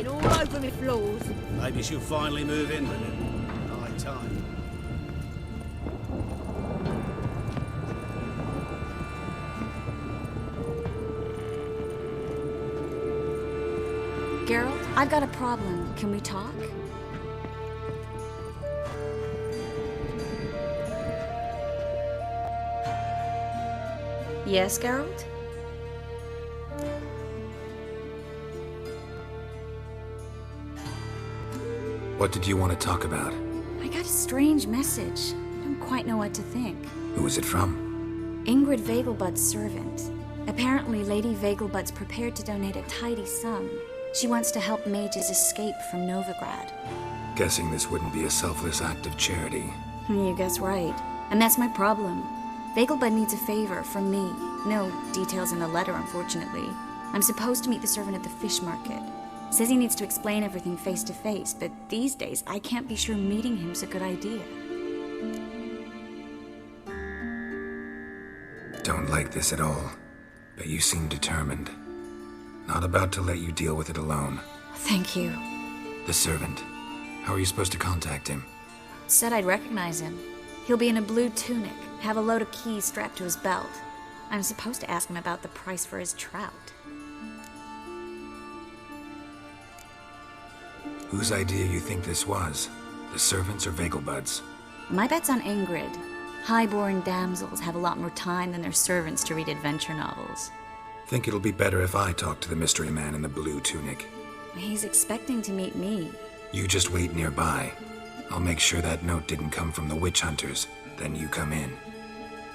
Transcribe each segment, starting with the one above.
getting all over me floors. Maybe she'll finally move in with him. High time. Geralt, I've got a problem. Can we talk? Yes, Geralt? What did you want to talk about? I got a strange message. I don't quite know what to think. Who was it from? Ingrid Vegelbud's servant. Apparently, Lady Vegelbud's prepared to donate a tidy sum. She wants to help mages escape from Novigrad. Guessing this wouldn't be a selfless act of charity. You guess right. And that's my problem. Vegelbud needs a favor from me. No details in the letter, unfortunately. I'm supposed to meet the servant at the fish market. Says he needs to explain everything face to face, but these days I can't be sure meeting him's a good idea. Don't like this at all, but you seem determined. Not about to let you deal with it alone. Thank you. The servant. How are you supposed to contact him? Said I'd recognize him. He'll be in a blue tunic, have a load of keys strapped to his belt. I'm supposed to ask him about the price for his trout. Whose idea you think this was? The servants or Vegelbud's? My bet's on Ingrid. High-born damsels have a lot more time than their servants to read adventure novels. Think it'll be better if I talk to the mystery man in the blue tunic. He's expecting to meet me. You just wait nearby. I'll make sure that note didn't come from the witch hunters. Then you come in.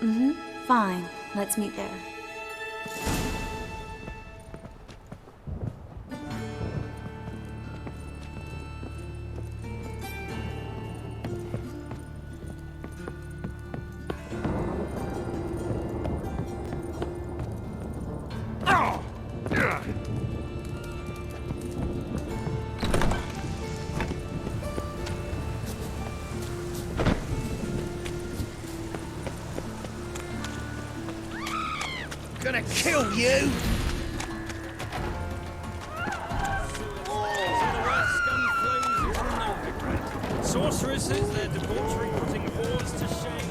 Mm-hmm. Fine. Let's meet there. Gonna kill you! Sorceresses, their debauchery putting whores to shame.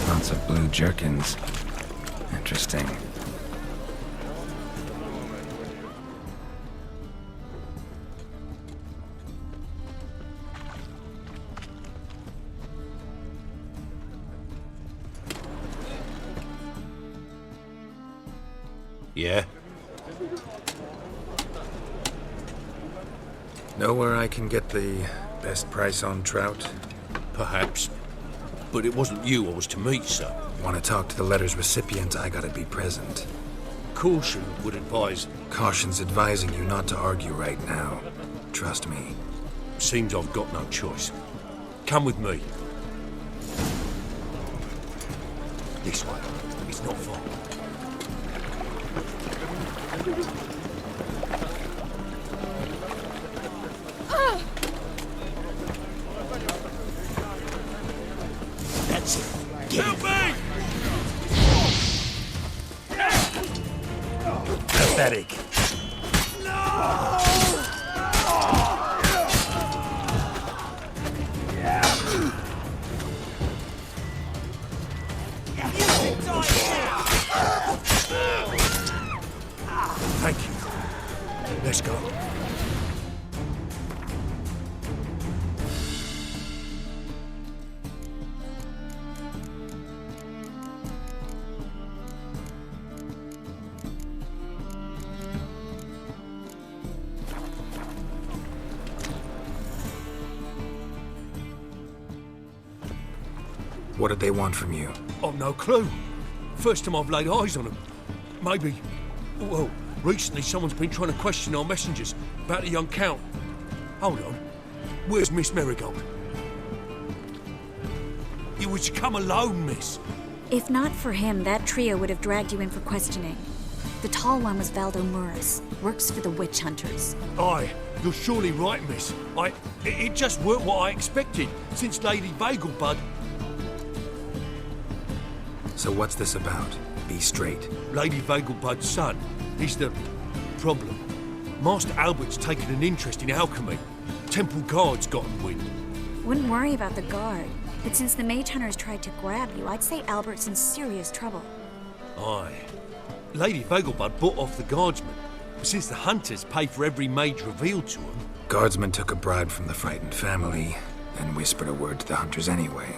Lots of blue jerkins. Interesting. Yeah? Know where I can get the best price on trout? Perhaps. But it wasn't you I was to meet, sir. Want to talk to the letter's recipient, I gotta be present. Caution would advise. Caution's advising you not to argue right now. Trust me. Seems I've got no choice. Come with me. This way. It's not far. That's it. Get Help me! Pathetic. Thank you. Let's go. What did they want from you? I've no clue. First time I've laid eyes on them. Maybe... Well, recently someone's been trying to question our messengers about the young Count. Hold on. Where's Miss Marigold? You was to come alone, miss. If not for him, that trio would have dragged you in for questioning. The tall one was Valdo Murris. Works for the witch hunters. Aye, you're surely right, miss. It just weren't what I expected, since Lady Vegelbud... So what's this about? Be straight. Lady Vegelbud's son, he's the problem. Master Albert's taken an interest in alchemy. Temple guards got him wind. Wouldn't worry about the guard. But since the mage hunters tried to grab you, I'd say Albert's in serious trouble. Aye. Lady Vegelbud bought off the guardsmen. But since the hunters pay for every mage revealed to them... Guardsmen took a bribe from the frightened family, and whispered a word to the hunters anyway.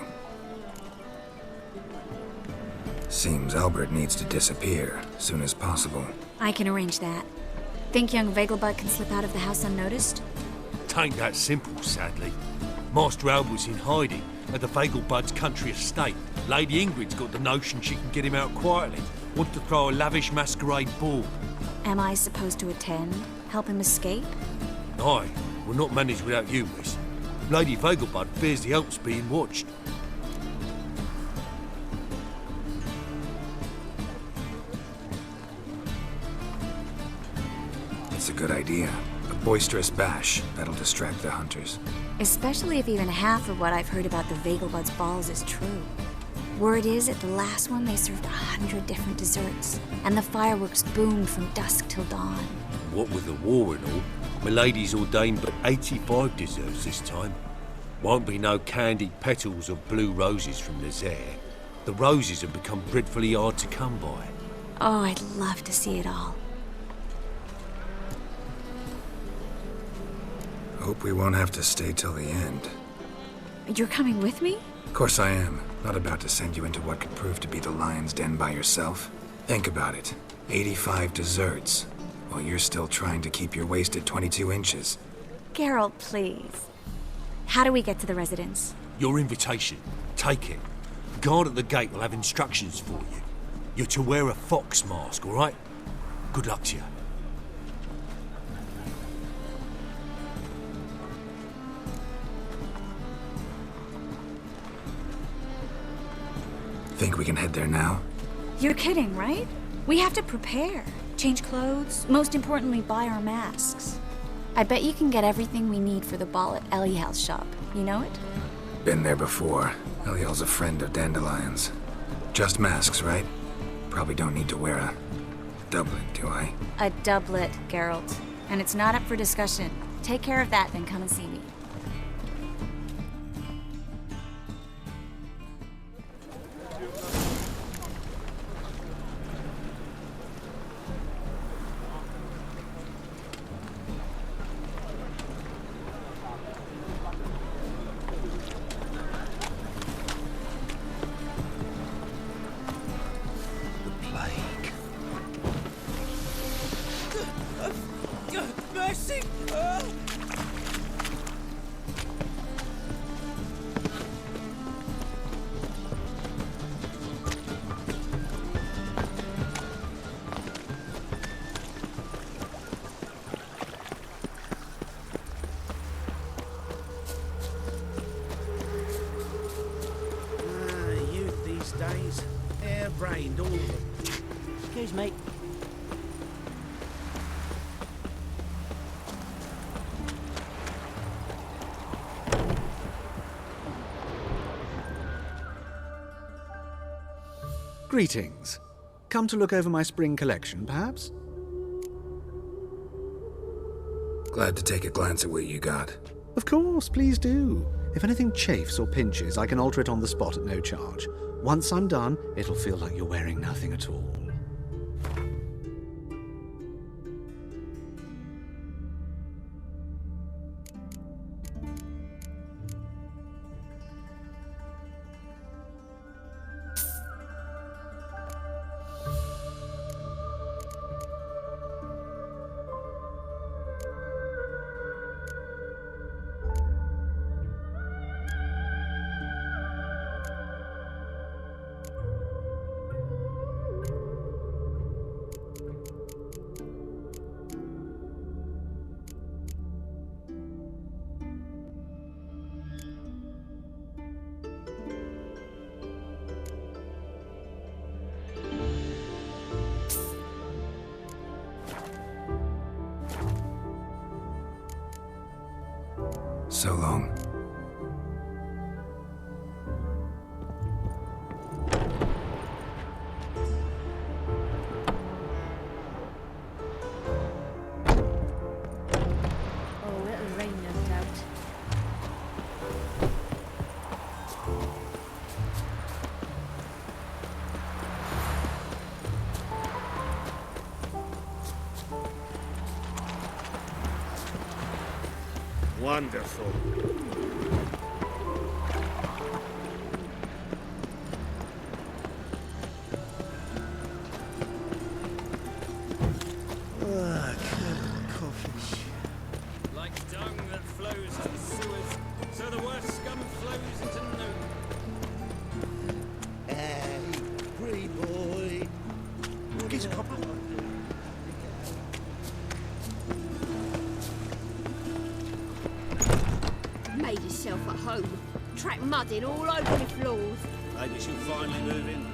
Seems Albert needs to disappear soon as possible. I can arrange that. Think young Vegelbud can slip out of the house unnoticed? Tain't that simple, sadly. Master Albert's in hiding at the Vegelbud's country estate. Lady Ingrid's got the notion she can get him out quietly. Wants to throw a lavish masquerade ball. Am I supposed to attend? Help him escape? Aye, we'll not manage without you, miss. Lady Vegelbud fears the Alps being watched. It's a good idea. A boisterous bash that'll distract the hunters. Especially if even half of what I've heard about the Vegelbud's balls is true. Word is, at the last one they served 100 different desserts, and the fireworks boomed from dusk till dawn. What with the war and all, Milady's ordained but 85 desserts this time. Won't be no candied petals of blue roses from Nazaire. The roses have become dreadfully hard to come by. Oh, I'd love to see it all. Hope we won't have to stay till the end. You're coming with me? Of course I am. Not about to send you into what could prove to be the lion's den by yourself. Think about it. 85 desserts, while you're still trying to keep your waist at 22 inches. Geralt, please. How do we get to the residence? Your invitation. Take it. Guard at the gate will have instructions for you. You're to wear a fox mask, all right? Good luck to you. Think we can head there now? You're kidding, right? We have to prepare. Change clothes. Most importantly, buy our masks. I bet you can get everything we need for the ball at Eliel's shop. You know it? Been there before. Eliel's a friend of Dandelion's. Just masks, right? Probably don't need to wear a doublet, do I? A doublet, Geralt. And it's not up for discussion. Take care of that, then come and see me. Mercy! Youth these days. Hair-brained, all of them. Excuse me. Greetings. Come to look over my spring collection, perhaps? Glad to take a glance at what you got. Of course, please do. If anything chafes or pinches, I can alter it on the spot at no charge. Once I'm done, it'll feel like you're wearing nothing at all. So long. Oh, it'll rain, no doubt. Wonderful. Like dung that flows to sewers, so the worst scum flows into no. Hey, pretty boy. Get a couple. Made yourself at home. Track mudding all over the floors. Maybe she'll finally move in.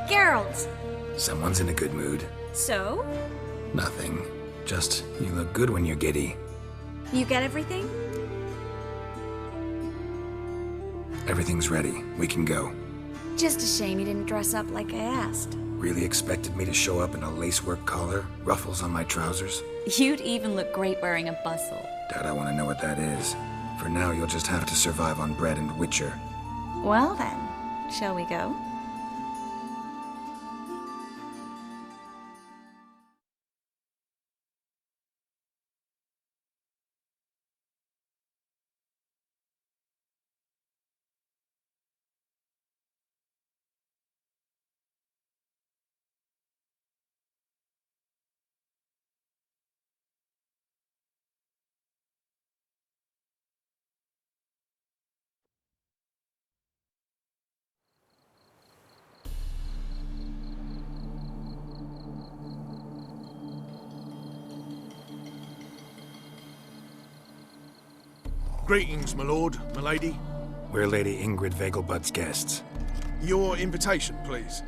Geralt! Someone's in a good mood. So? Nothing. Just, you look good when you're giddy. You get everything? Everything's ready. We can go. Just a shame you didn't dress up like I asked. Really expected me to show up in a lacework collar, ruffles on my trousers? You'd even look great wearing a bustle. Doubt I want to know what that is. For now, you'll just have to survive on bread and Witcher. Well then, shall we go? Greetings, my lord, my lady. We're Lady Ingrid Vegelbud's guests. Your invitation, please.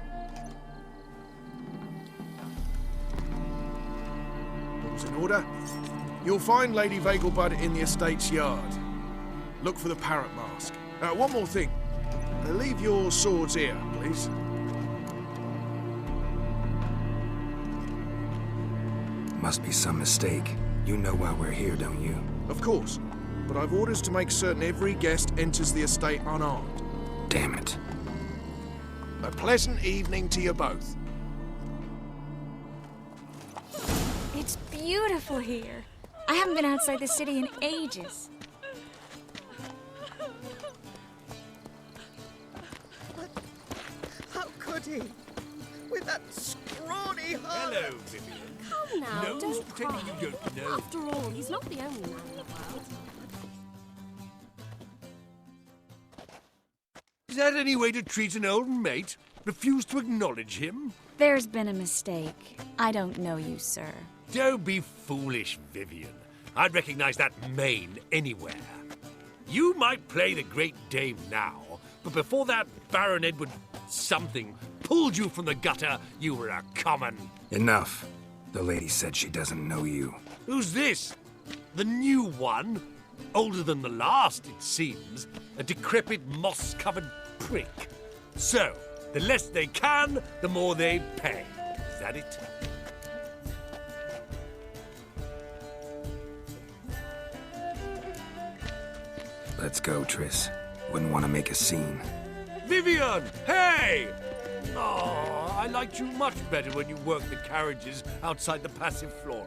All's in order. You'll find Lady Vegelbud in the estate's yard. Look for the parrot mask. One more thing. Leave your swords here, please. Must be some mistake. You know why we're here, don't you? Of course. But I've orders to make certain every guest enters the estate unarmed. Damn it. A pleasant evening to you both. It's beautiful here. I haven't been outside the city in ages. How could he? With that scrawny heart. Hello, Vivian. Come now, No, don't pretending cry. you don't know. After all, he's not the only man in the world. Is that any way to treat an old mate? Refuse to acknowledge him? There's been a mistake. I don't know you, sir. Don't be foolish, Vivian. I'd recognize that mane anywhere. You might play the Great Dame now, but before that Baron Edward something pulled you from the gutter, you were a common. Enough. The lady said she doesn't know you. Who's this? The new one? Older than the last, it seems. A decrepit, moss-covered prick. So, the less they can, the more they pay. Is that it? Let's go, Triss. Wouldn't want to make a scene. Vivian! Hey! Oh, I liked you much better when you worked the carriages outside the Passive Flora.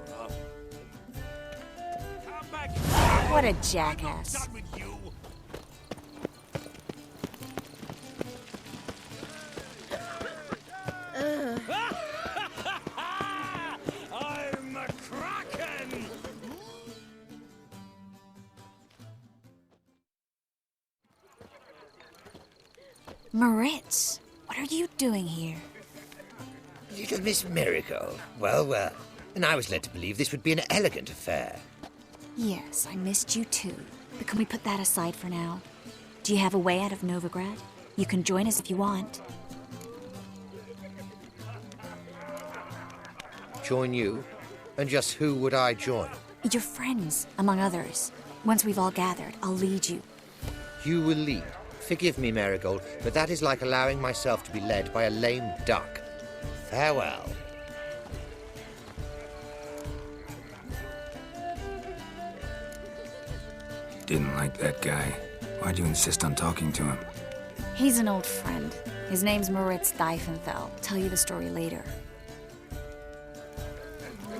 Come back! What a I'm not jackass. done with you. I'm a Kraken! Moritz, what are you doing here? Little Miss Miracle. Well, well. and I was led to believe this would be an elegant affair. Yes, I missed you too. But can we put that aside for now? Do you have a way out of Novigrad? You can join us if you want. Join you? And just who would I join? Your friends, among others. Once we've all gathered, I'll lead you. You will lead. Forgive me, Marigold, but that is like allowing myself to be led by a lame duck. Farewell. Didn't like that guy. Why'd you insist on talking to him? He's an old friend. His name's Moritz Diefenfeld. Tell you the story later.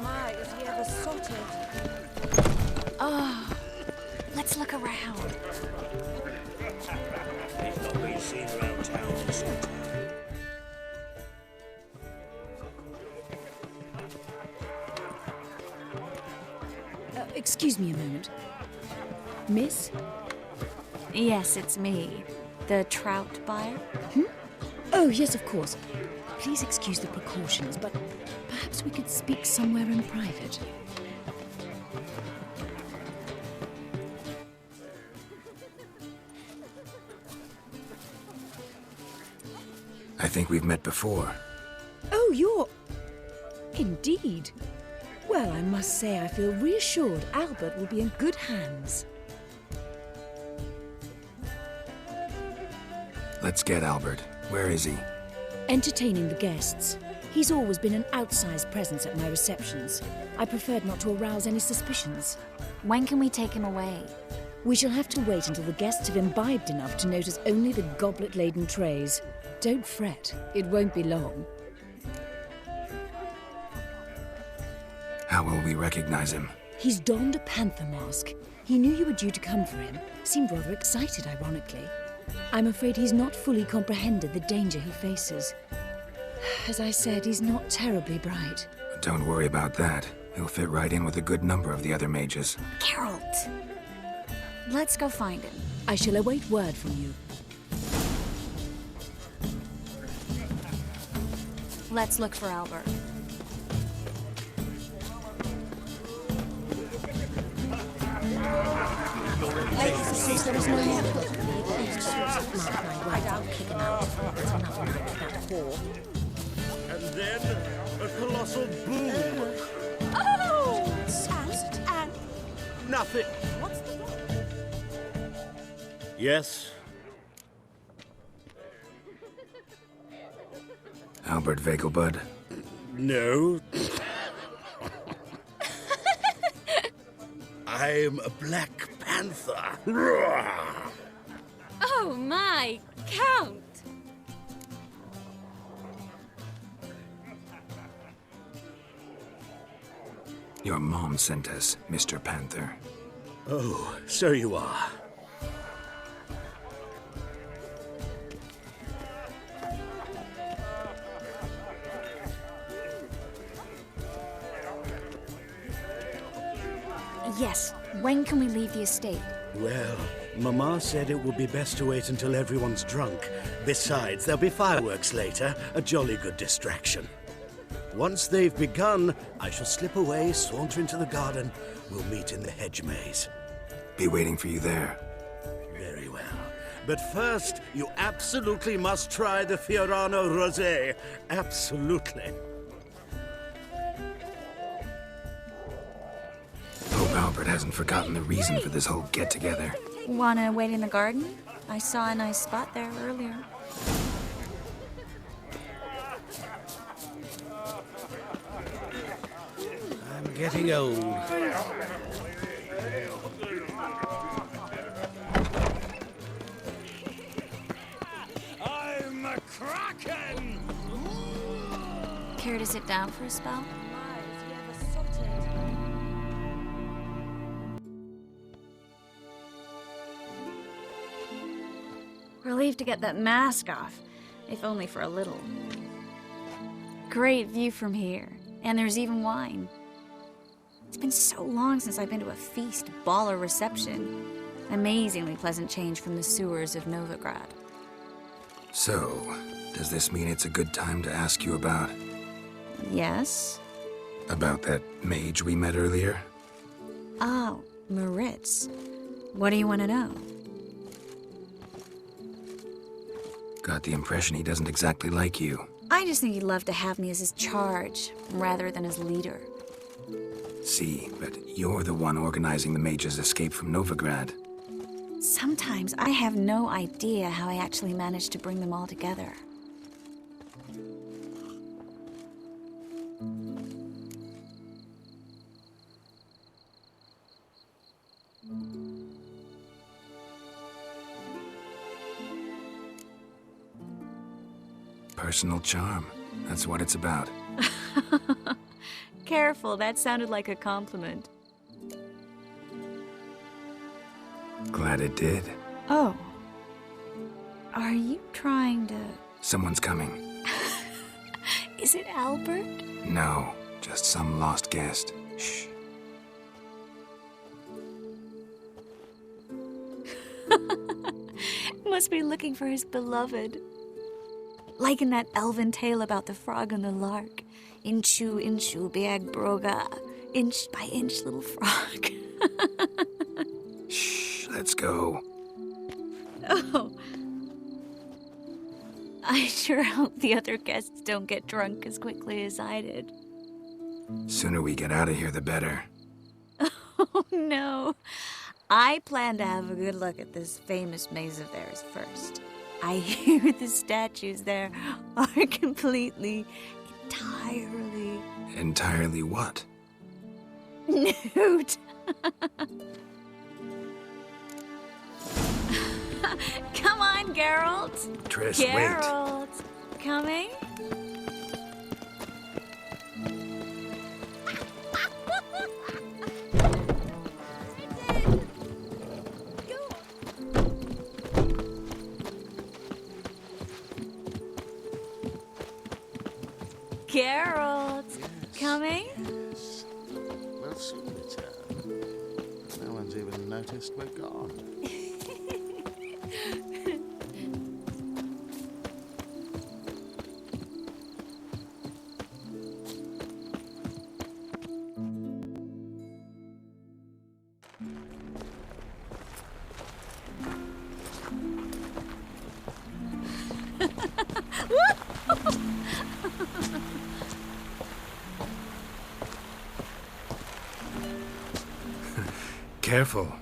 My, is he ever sorted? Oh, let's look around. He's not been seen around town for some time. Excuse me a moment. Miss? Yes, it's me. The trout buyer? Oh, yes, of course. Please excuse the precautions, but perhaps we could speak somewhere in private. I think we've met before. Oh, you're... Indeed. Well, I must say I feel reassured Albert will be in good hands. Let's get Albert. Where is he? Entertaining the guests. He's always been an outsized presence at my receptions. I preferred not to arouse any suspicions. When can we take him away? We shall have to wait until the guests have imbibed enough to notice only the goblet-laden trays. Don't fret, it won't be long. How will we recognize him? He's donned a panther mask. He knew you were due to come for him. Seemed rather excited, ironically. I'm afraid he's not fully comprehended the danger he faces. As I said, he's not terribly bright. Don't worry about that. He'll fit right in with a good number of the other mages. Geralt! Let's go find him. I shall await word from you. Let's look for Albert. There is no help. Right, I'll kick him out. It's another night without whore. And then a colossal boom. Oh! And... Nothing. What's the... Yes. Albert Vegelbud? No. I'm a Black Panther. Oh my, Count! Your mom sent us, Mr. Panther. Oh, so you are. Yes, when can we leave the estate? Well, Mama said it would be best to wait until everyone's drunk. Besides, there'll be fireworks later, a jolly good distraction. Once they've begun, I shall slip away, saunter into the garden. We'll meet in the hedge maze. Be waiting for you there. Very well. But first, you absolutely must try the Fiorano Rosé. Absolutely. Hope Albert hasn't forgotten the reason for this whole get-together. Wanna wait in the garden? I saw a nice spot there earlier. I'm getting old. I'm a kraken! Care to sit down for a spell? Relieved to get that mask off, if only for a little. Great view from here, and there's even wine. It's been so long since I've been to a feast, ball, or reception. Amazingly pleasant change from the sewers of Novigrad. So, does this mean it's a good time to ask you about? Yes? About that mage we met earlier? Oh, Moritz. What do you want to know? Got the impression he doesn't exactly like you. I just think he'd love to have me as his charge, rather than his leader. See, but you're the one organizing the mage's escape from Novigrad. Sometimes I have no idea how I actually managed to bring them all together. Personal charm. That's what it's about. Careful, that sounded like a compliment. Glad it did. Oh. Are you trying to... Someone's coming. Is it Albert? No, just some lost guest. Shh. Must be looking for his beloved. Like in that elven tale about the frog and the lark. Inchu, inchu, beag broga. Inch by inch, little frog. Shh, let's go. Oh. I sure hope the other guests don't get drunk as quickly as I did. Sooner we get out of here, the better. Oh, no. I plan to have a good look at this famous maze of theirs first. I hear the statues there are completely, entirely... Entirely what? Nude. Come on, Geralt. Triss, Geralt. Coming? Geralt, coming? Yes. We'll soon return. No one's even noticed we're gone. Careful.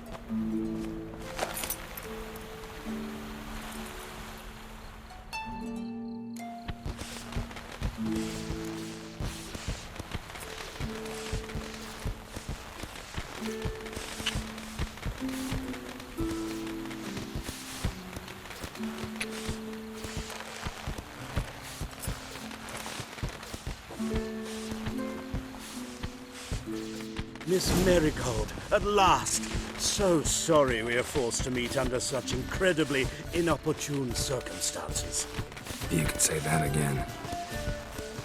Miss Marigold, at last! So sorry we are forced to meet under such incredibly inopportune circumstances. You could say that again.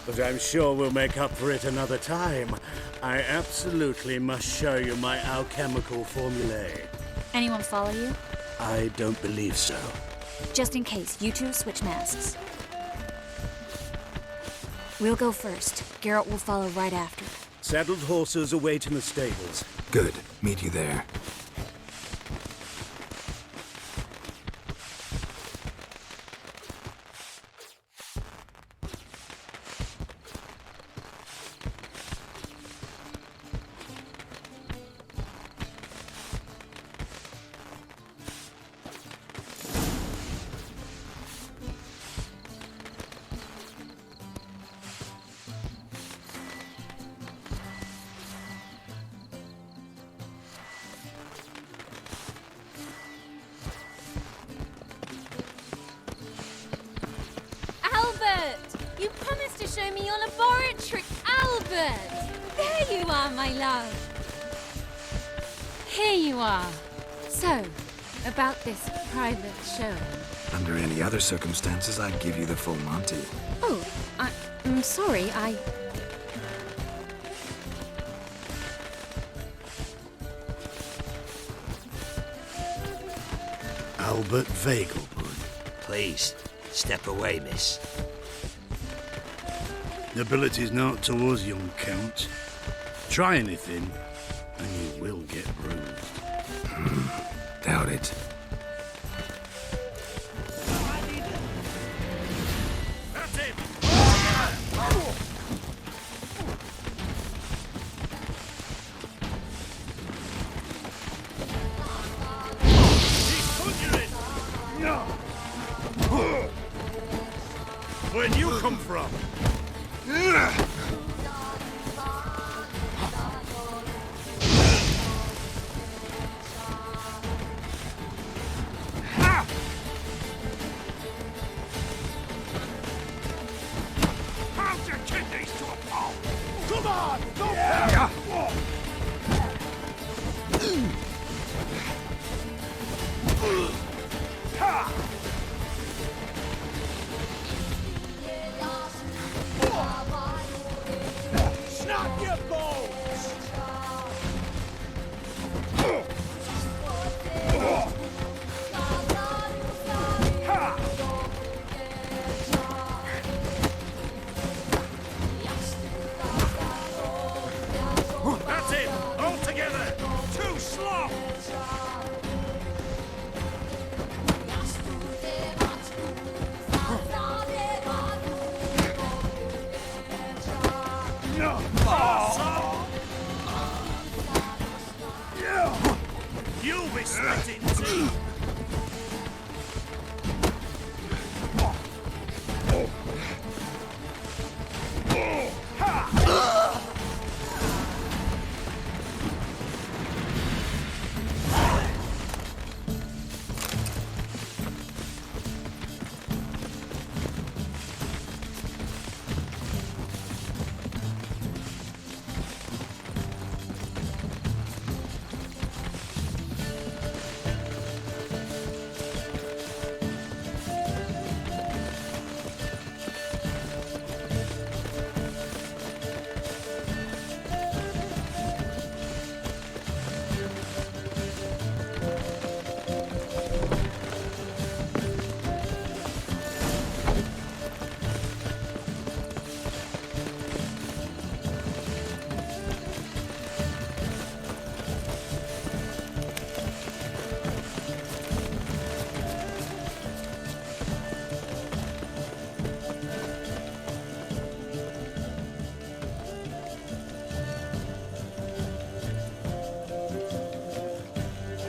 But I'm sure we'll make up for it another time. I absolutely must show you my alchemical formulae. Anyone follow you? I don't believe so. Just in case, you two switch masks. We'll go first. Geralt will follow right after. Saddled horses await in the stables. Good. Meet you there. You promised to show me your laboratory, Albert! There you are, my love. Here you are. So, about this private showing. Under any other circumstances, I'd give you the full Monty. Oh, I'm sorry, Albert Vegelbud. Please, step away, miss. Nobility's not towards young Count. Try anything, and you will get bruised. Doubt it. That's him! He's conjuring! Where'd you come from? How's your kidneys to a pulp? Come on! Go Snap your bones! That's it! All together! Too slow! No! You'll be sweating too!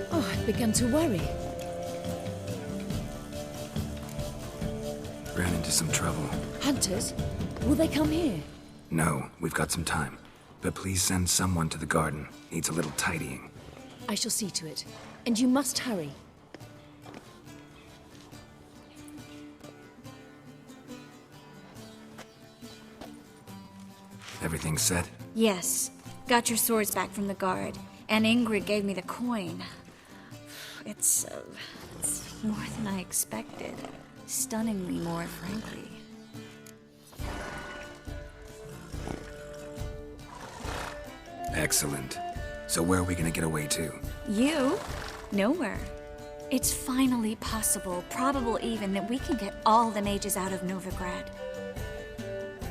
Oh, I've begun to worry. Ran into some trouble. Hunters? Will they come here? No, we've got some time. But please send someone to the garden. Needs a little tidying. I shall see to it. And you must hurry. Everything set? Yes. Got your swords back from the guard. And Ingrid gave me the coin. It's more than I expected. Stunningly more, frankly. Excellent. So where are we gonna get away to? You? Nowhere. It's finally possible, probable even, that we can get all the mages out of Novigrad.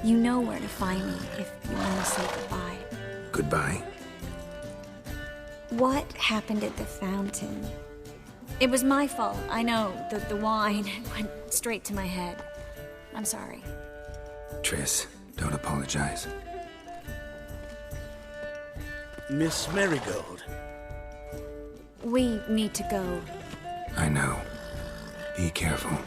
You know where to find me if you want to say goodbye. Goodbye? What happened at the fountain? It was my fault, I know. The wine went straight to my head. I'm sorry. Triss, don't apologize. Miss Marigold. We need to go. I know. Be careful.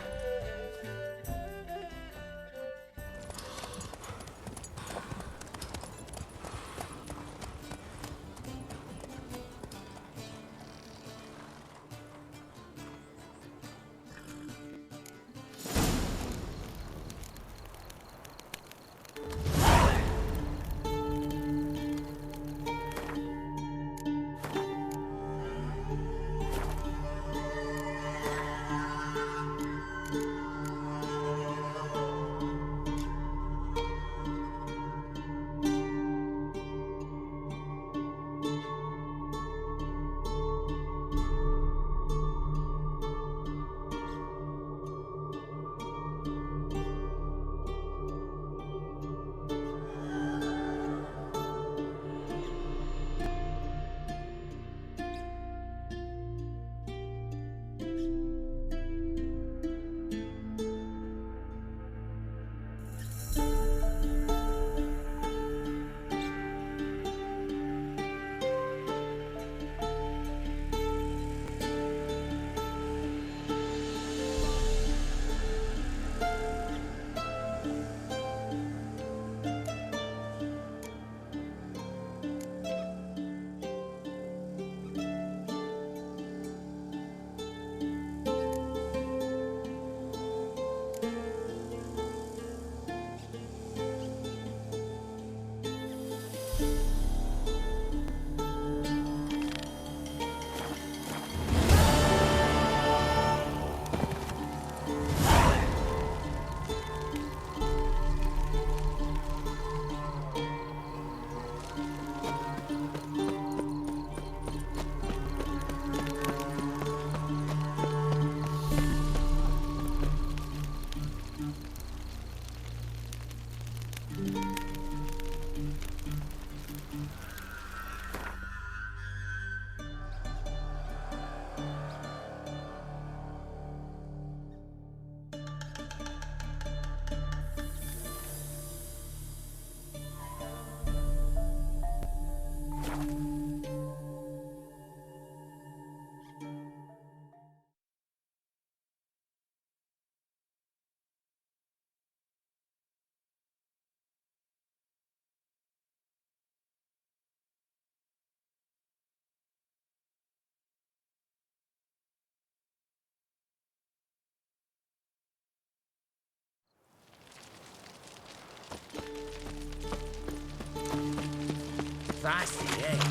That's the egg.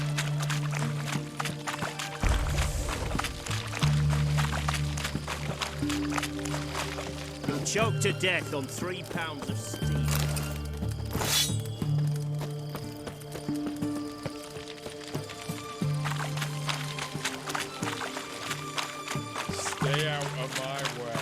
You'll choke to death on 3 pounds of steel. Stay out of my way.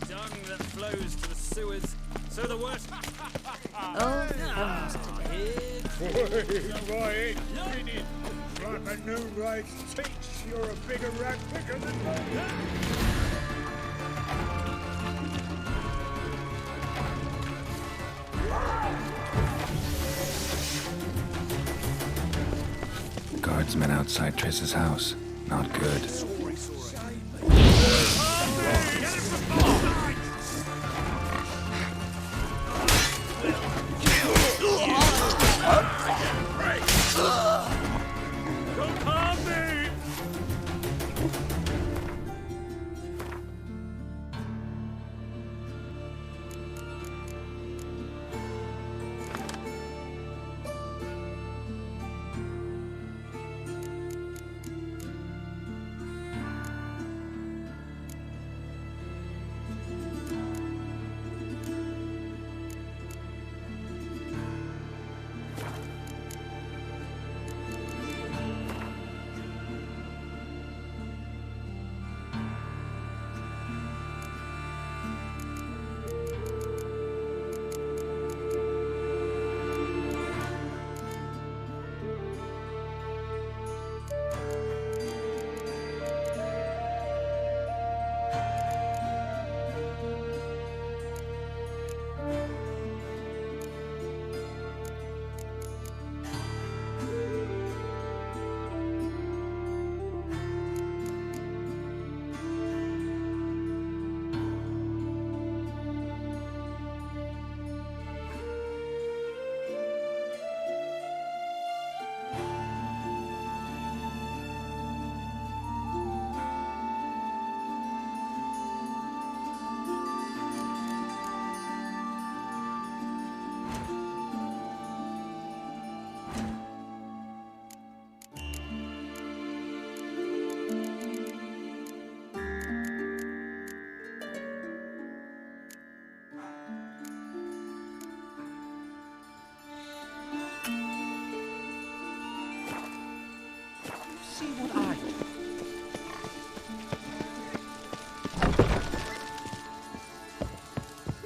Dung that flows to the sewers, so the worst. Almost Right, like a new race teach, you're a bigger rat picker than me. Guardsmen outside Triss's house. Not good.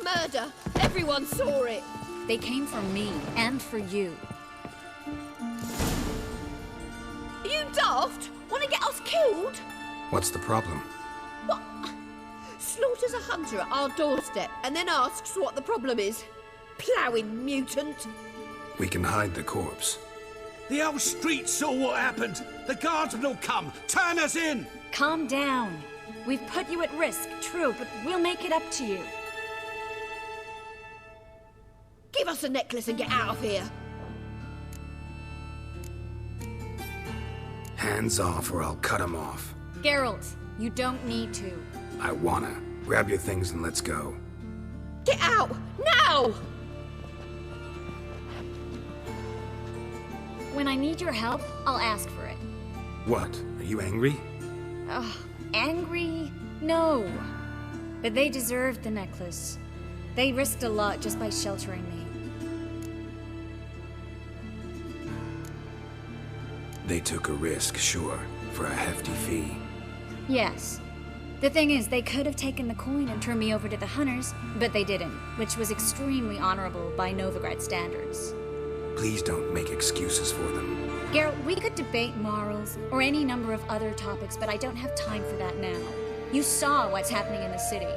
Murder! Everyone saw it! They came for me, and for you. Are you daft? Want to get us killed? What's the problem? What? Slaughters a hunter at our doorstep and then asks what the problem is. Ploughing mutant. We can hide the corpse. The whole street saw what happened. The guardsmen will come. Turn us in. Calm down. We've put you at risk, true, but we'll make it up to you. Give us a necklace and get out of here. Hands off or I'll cut them off. Geralt, you don't need to. I wanna. Grab your things and let's go. Get out! Now! When I need your help, I'll ask for it. What? Are you angry? Angry? No. But they deserved the necklace. They risked a lot just by sheltering me. They took a risk, sure, for a hefty fee. Yes. The thing is, they could have taken the coin and turned me over to the hunters, but they didn't, which was extremely honorable by Novigrad standards. Please don't make excuses for them. Geralt, we could debate morals, or any number of other topics, but I don't have time for that now. You saw what's happening in the city.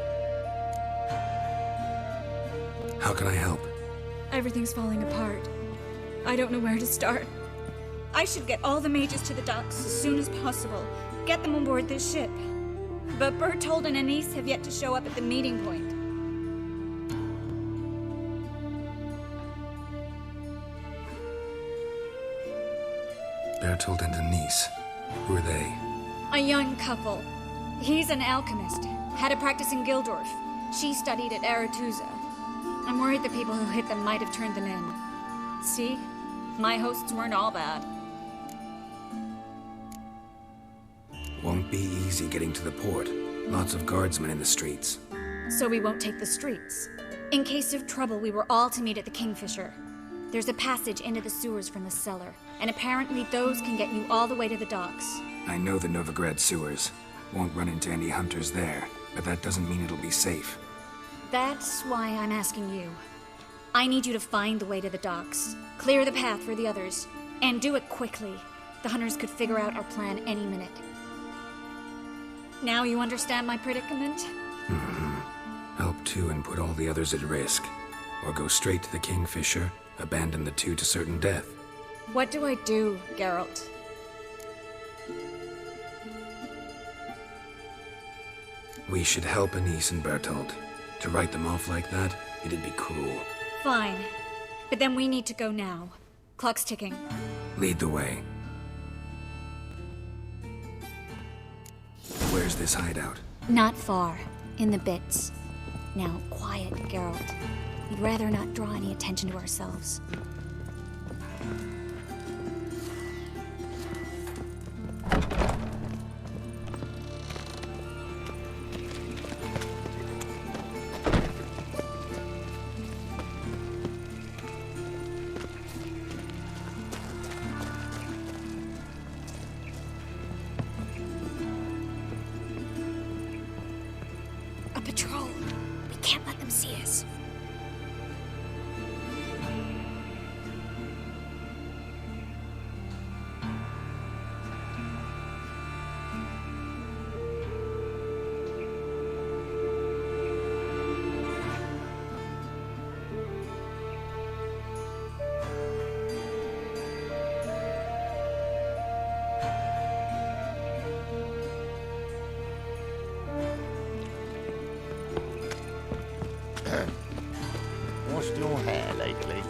How can I help? Everything's falling apart. I don't know where to start. I should get all the mages to the docks as soon as possible. Get them on board this ship. But Bertold and Anise have yet to show up at the meeting point. Bertold and Anise. Who are they? A young couple. He's an alchemist. Had a practice in Gildorf. She studied at Aretuza. I'm worried the people who hit them might have turned them in. See? My hosts weren't all bad. Won't be easy getting to the port. Lots of guardsmen in the streets. So we won't take the streets. In case of trouble, we were all to meet at the Kingfisher. There's a passage into the sewers from the cellar, and apparently those can get you all the way to the docks. I know the Novigrad sewers. Won't run into any hunters there, but that doesn't mean it'll be safe. That's why I'm asking you. I need you to find the way to the docks, clear the path for the others, and do it quickly. The hunters could figure out our plan any minute. Now you understand my predicament? Help two and put all the others at risk. Or go straight to the Kingfisher, abandon the two to certain death. What do I do, Geralt? We should help Anise and Bertold. To write them off like that, it'd be cruel. Fine. But then we need to go now. Clock's ticking. Lead the way. Where's this hideout? Not far. In the bits. Now, quiet, Geralt. We'd rather not draw any attention to ourselves. A patrol. We can't let them see us. Washed your hair lately?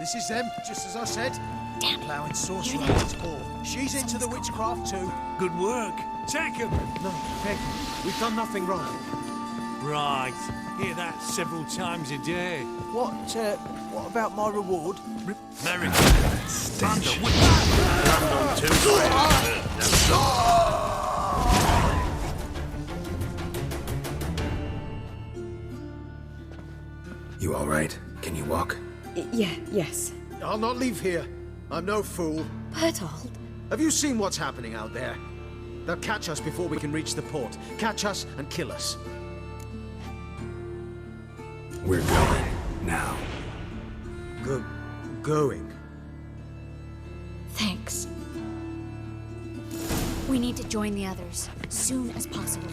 This is them, just as I said. Damn. Plowing sorcerer at its core. She's into the witchcraft too. Good work. Take him. No, Peg, we've done nothing wrong. Right. Hear that several times a day. What about my reward? Merrick. Stench. You all right? Can you walk? Yes. I'll not leave here. I'm no fool. Bertold? Have you seen what's happening out there? They'll catch us before we can reach the port. Catch us and kill us. We're going. Now. Going? Thanks. We need to join the others, soon as possible.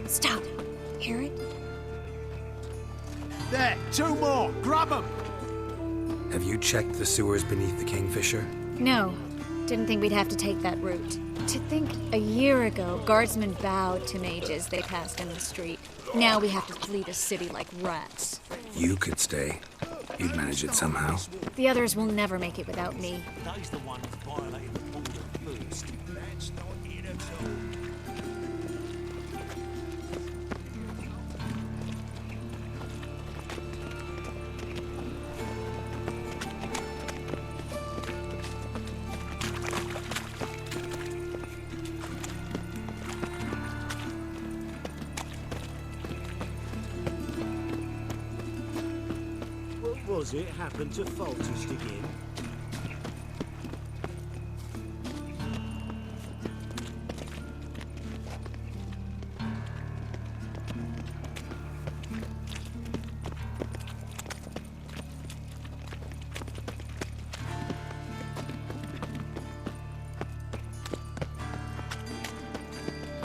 Stop. Hear it? There, two more. Grab them. Have you checked the sewers beneath the Kingfisher? No. Didn't think we'd have to take that route. To think a year ago, guardsmen bowed to mages they passed in the street. Now we have to flee the city like rats. You could stay. You'd manage it somehow. The others will never make it without me. They's the ones violating the border first. That's not it at all. Was it happened to Faltist again?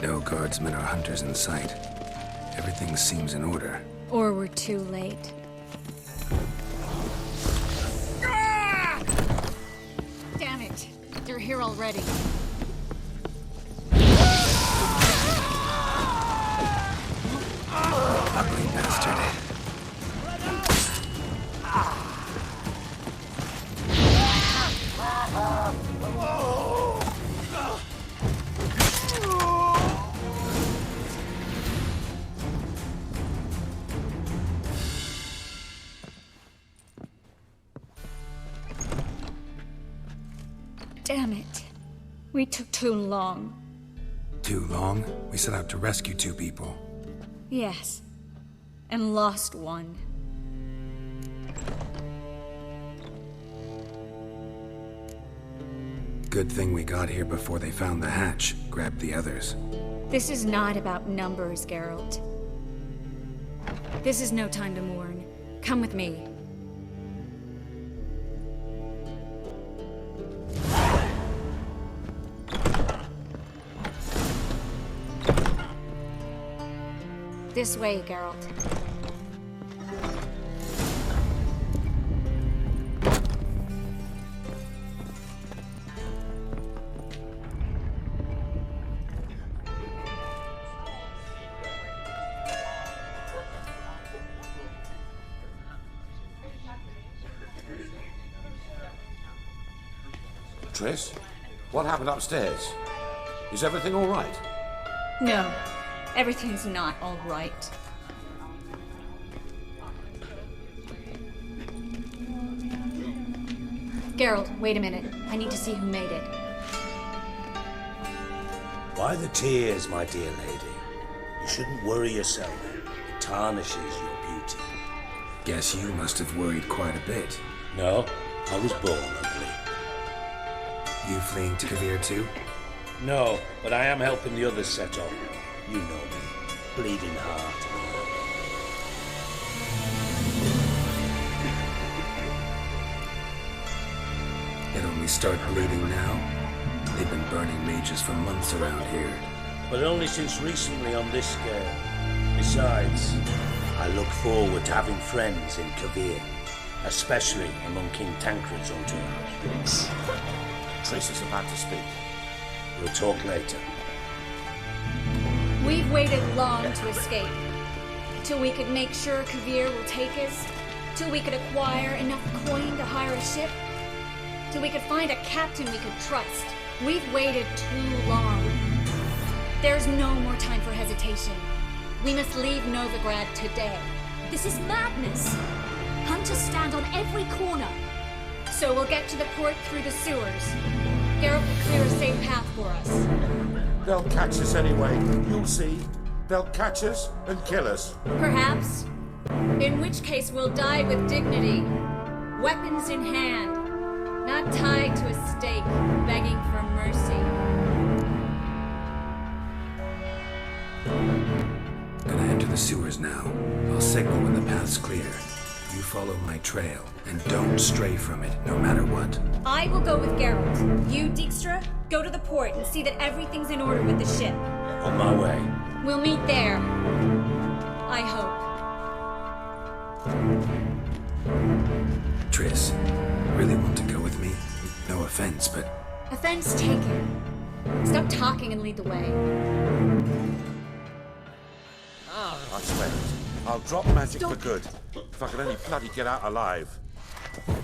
No guardsmen or hunters in sight. Everything seems in order. Or we're too late. Damn it! They're here already. Ugly bastard. Damn it. We took too long. Too long? We set out to rescue 2 people. Yes. And lost one. Good thing we got here before they found the hatch, grabbed the others. This is not about numbers, Geralt. This is no time to mourn. Come with me. This way, Geralt. Triss, what happened upstairs? Is everything all right? No, everything's not all right. Geralt, wait a minute. I need to see who made it. Why the tears, my dear lady? You shouldn't worry yourself. It tarnishes your beauty. Guess you must have worried quite a bit. No, I was born ugly. You fleeing to Kovir too? No, but I am helping the others set off. You know me. Bleeding heart. It only start bleeding now? They've been burning mages for months around here. But only since recently on this scale. Besides, I look forward to having friends in Kovir, especially among King Tancred's entourage. Triss is about to speak. We'll talk later. We've waited long to escape. Till we could make sure Kovir will take us. Till we could acquire enough coin to hire a ship. Till we could find a captain we could trust. We've waited too long. There's no more time for hesitation. We must leave Novigrad today. This is madness. Hunters stand on every corner. So we'll get to the port through the sewers. Geralt will clear a safe path for us. They'll catch us anyway. You'll see. They'll catch us and kill us. Perhaps. In which case we'll die with dignity. Weapons in hand. Not tied to a stake, begging for mercy. Gonna enter the sewers now. I'll signal when the path's clear. You follow my trail, and don't stray from it, no matter what. I will go with Geralt. You, Dijkstra, go to the port and see that everything's in order with the ship. On my way. We'll meet there. I hope. Triss, really want to go with me? No offense, but... Offense taken. Stop talking and lead the way. I swear it. I'll drop magic for good. If I could only bloody get out alive. You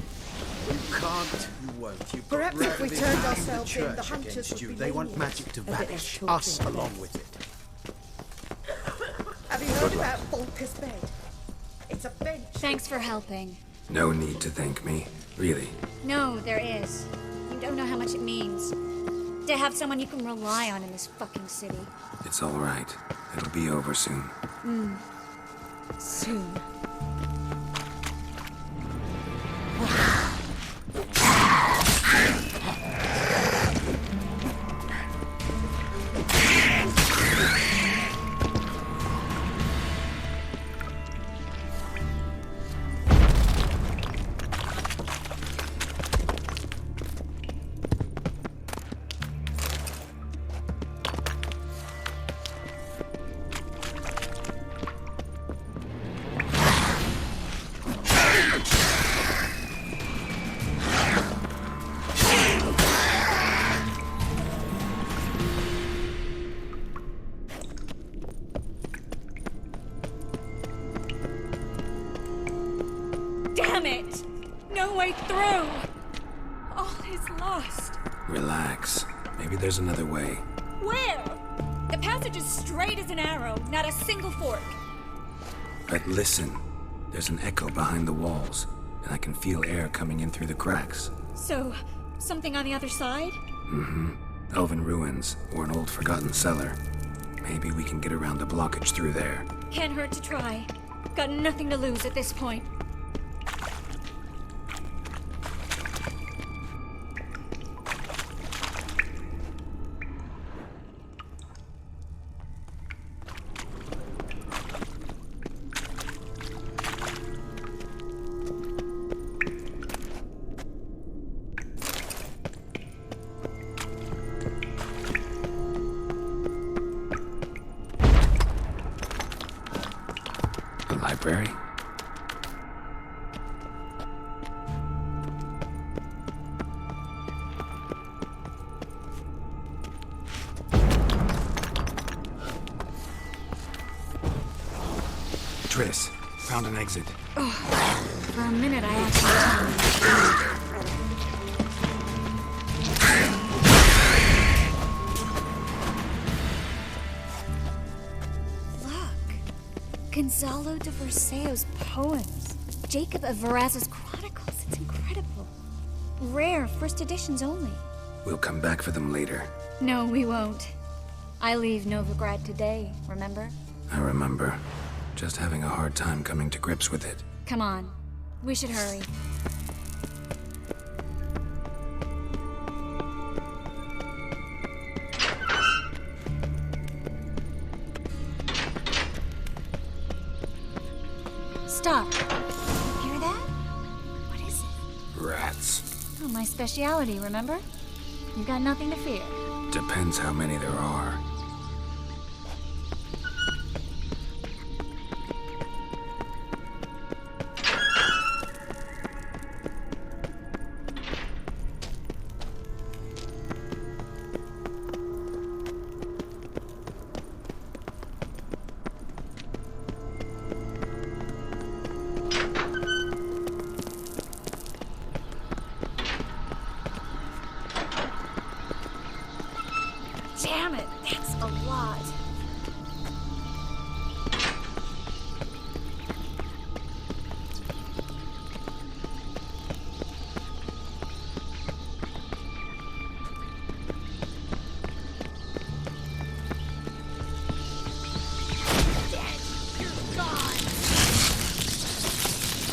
can't, you won't. You've got Perhaps if we rabid turned behind ourselves the in, the church hunters against would you. be They want lenient. magic to A bit less vanish, talking us then. along with it. Have you heard about Volker's bed? It's a bench. Thanks for helping. No need to thank me. Really. No, there is. You don't know how much it means. To have someone you can rely on in this fucking city. It's all right. It'll be over soon. Soon. Damn it! No way through! All is lost. Relax. Maybe there's another way. Where? The passage is straight as an arrow, not a single fork. But listen. There's an echo behind the walls, and I can feel air coming in through the cracks. So, something on the other side? Elven ruins, or an old forgotten cellar. Maybe we can get around the blockage through there. Can't hurt to try. Got nothing to lose at this point. The library? Triss, found an exit. For a minute, I actually... Gonzalo de Verseo's poems. Jacob of Varaz's chronicles. It's incredible. Rare, first editions only. We'll come back for them later. No, we won't. I leave Novigrad today, remember? I remember. Just having a hard time coming to grips with it. Come on. We should hurry. Stop. Hear that? What is it? Rats. Oh, my speciality, remember? You got nothing to fear. Depends how many there are. Damn it, that's a lot.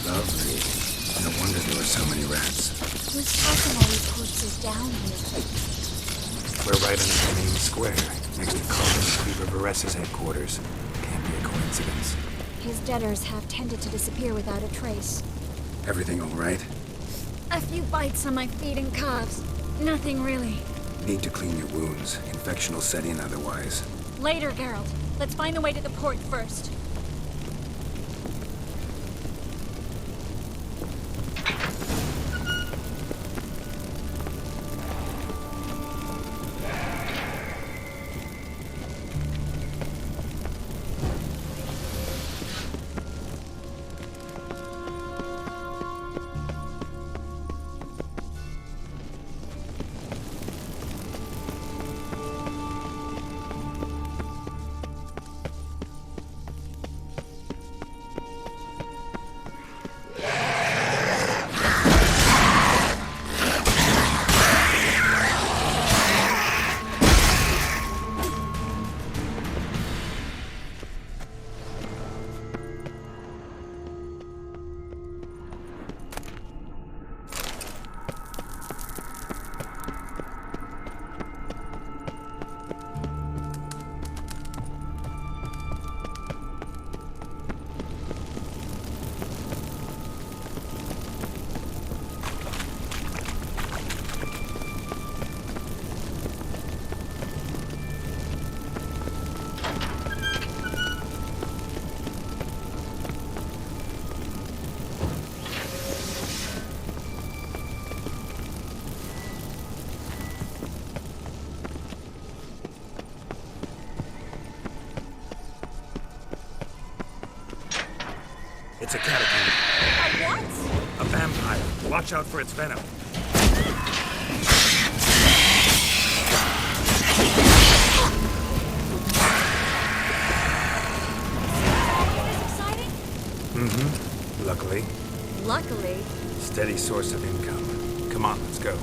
Lovely. No wonder there were so many rats. Who's tossing all these corpses down here? We're right under the main square, next to Carl Cleaver Vares's headquarters. Can't be a coincidence. His debtors have tended to disappear without a trace. Everything all right? A few bites on my feet and calves. Nothing really. Need to clean your wounds. Infection will set in otherwise. Later, Geralt. Let's find the way to the port first. It's a catacomb. A what? A vampire. Watch out for its venom. Exciting? Mm-hmm. Luckily. Luckily. Steady source of income. Come on, let's go.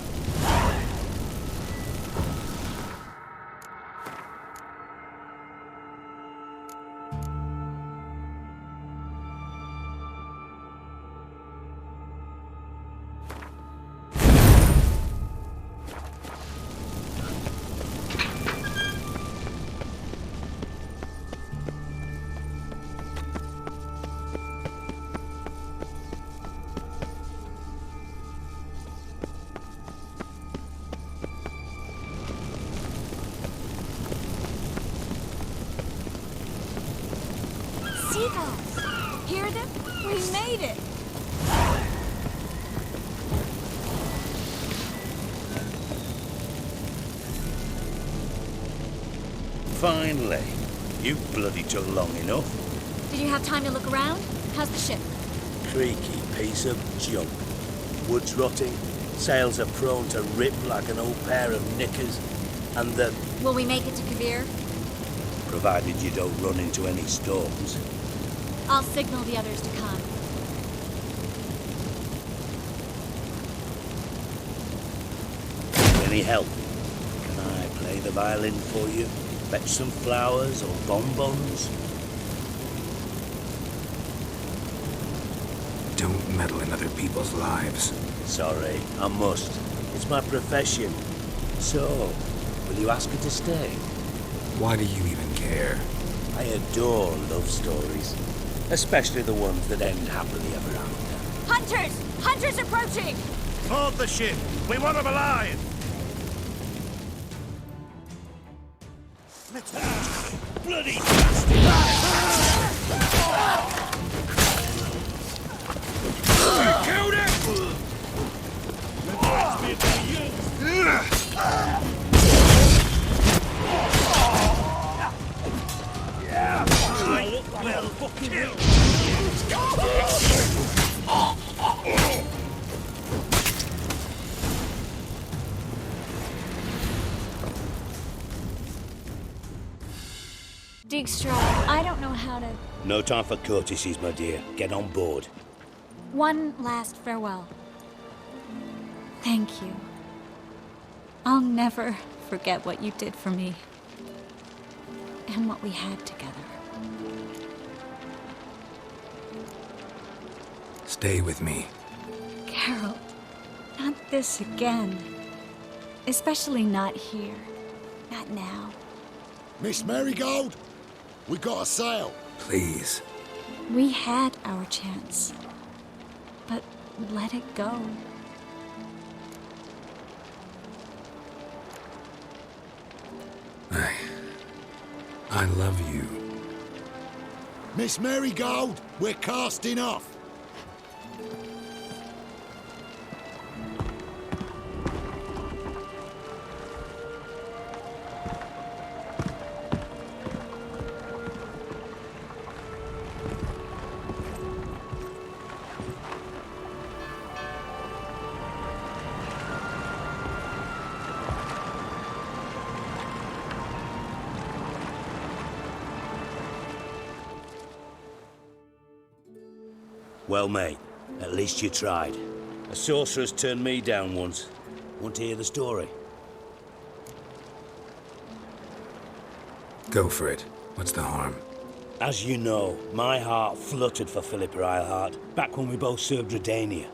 Seagulls! Hear them? We made it! Finally. You bloody took long enough. Did you have time to look around? How's the ship? Creaky piece of junk. Wood's rotting, sails are prone to rip like an old pair of knickers, and the... Will we make it to Kavir? provided you don't run into any storms. I'll signal the others to come. Any help? Can I play the violin for you? Fetch some flowers or bonbons? Don't meddle in other people's lives. Sorry, I must. It's my profession. So, will you ask her to stay? Why do you even care? I adore love stories. Especially the ones that end happily ever after. Hunters! Hunters approaching! Board the ship! We want them alive! Bloody Killed it! Dijkstra, I don't know how to... No time for courtesies, my dear. Get on board. One last farewell. Thank you. I'll never forget what you did for me. And what we had together. Stay with me. Carol, not this again. Especially not here. Not now. Miss Marigold, we got a sail. Please. We had our chance. But let it go. I love you. Miss Marigold, we're casting off. Well, mate, at least you tried. A sorcerer's turned me down once. Want to hear the story? Go for it. What's the harm? As you know, my heart fluttered for Philippa Eilhart back when we both served Redania.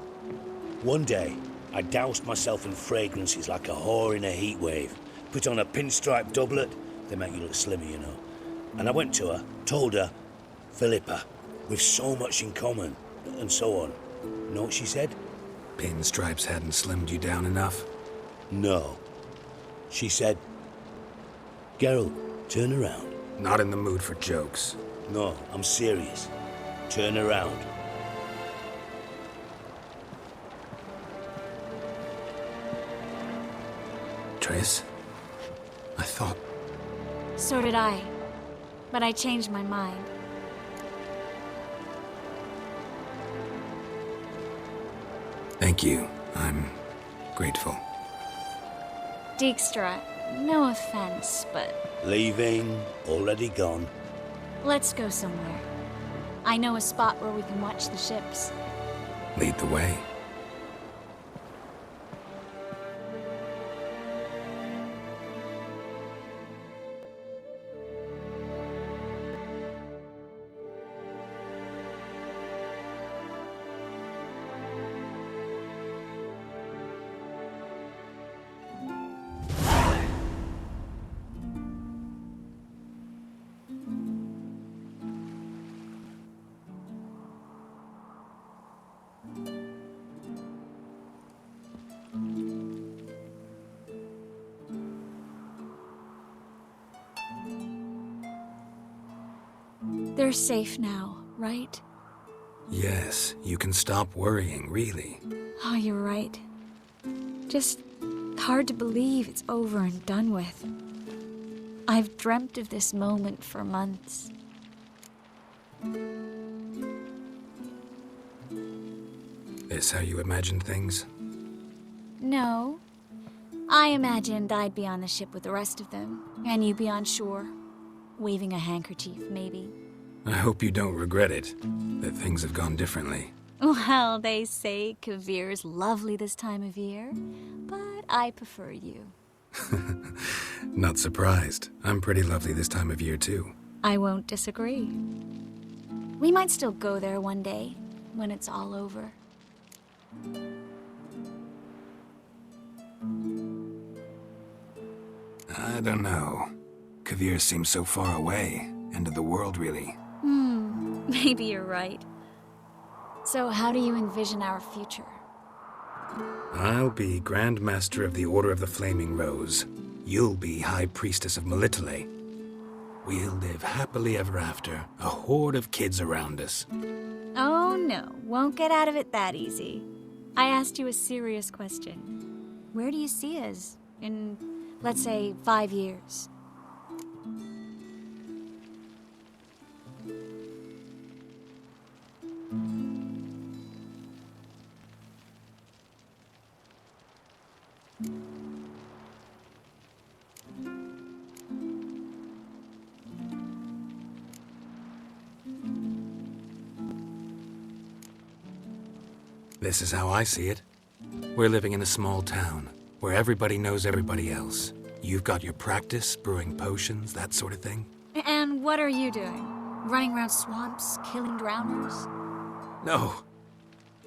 One day, I doused myself in fragrances like a whore in a heat wave. Put on a pinstripe doublet. They make you look slimmer, you know. And I went to her, told her, Philippa, we've so much in common. And so on. Know what she said? Pinstripes hadn't slimmed you down enough? No. She said, Geralt, turn around. Not in the mood for jokes. No, I'm serious. Turn around. Triss? I thought... So did I. But I changed my mind. Thank you. I'm grateful. Dijkstra, no offense, but Leaving, already gone. let's go somewhere. I know a spot where we can watch the ships. Lead the way. They're safe now, right? Yes, you can stop worrying, really. Oh, you're right. Just hard to believe it's over and done with. I've dreamt of this moment for months. This how you imagined things? No. I imagined I'd be on the ship with the rest of them, and you'd be on shore, waving a handkerchief, maybe. I hope you don't regret it, that things have gone differently. Well, they say Kavir's lovely this time of year, but I prefer you. Not surprised. I'm pretty lovely this time of year, too. I won't disagree. We might still go there one day, when it's all over. I don't know. Kavir seems so far away. End of the world, really. Maybe you're right. So how do you envision our future? I'll be Grand Master of the Order of the Flaming Rose. You'll be High Priestess of Melitele. We'll live happily ever after, a horde of kids around us. Oh no, won't get out of it that easy. I asked you a serious question. Where do you see us in, let's say, 5 years? This is how I see it. We're living in a small town, where everybody knows everybody else. You've got your practice, brewing potions, that sort of thing. And what are you doing? Running around swamps, killing drowners? No.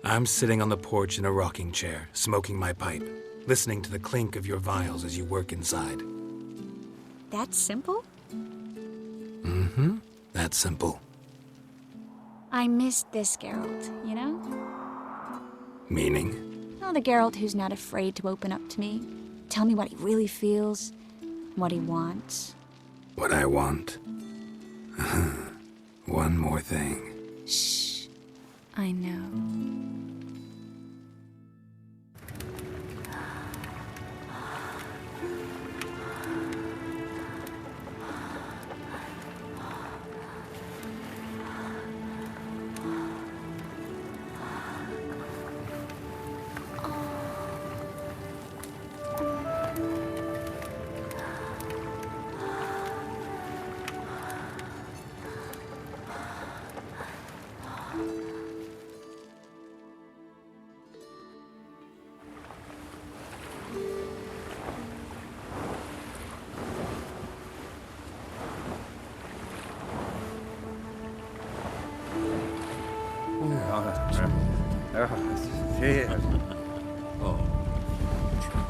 I'm sitting on the porch in a rocking chair, smoking my pipe, listening to the clink of your vials as you work inside. That simple? Mm-hmm. That's simple. I missed this Geralt, you know? Meaning? Oh, the Geralt who's not afraid to open up to me. Tell me what he really feels, what he wants. What I want? One more thing. Shh. I know.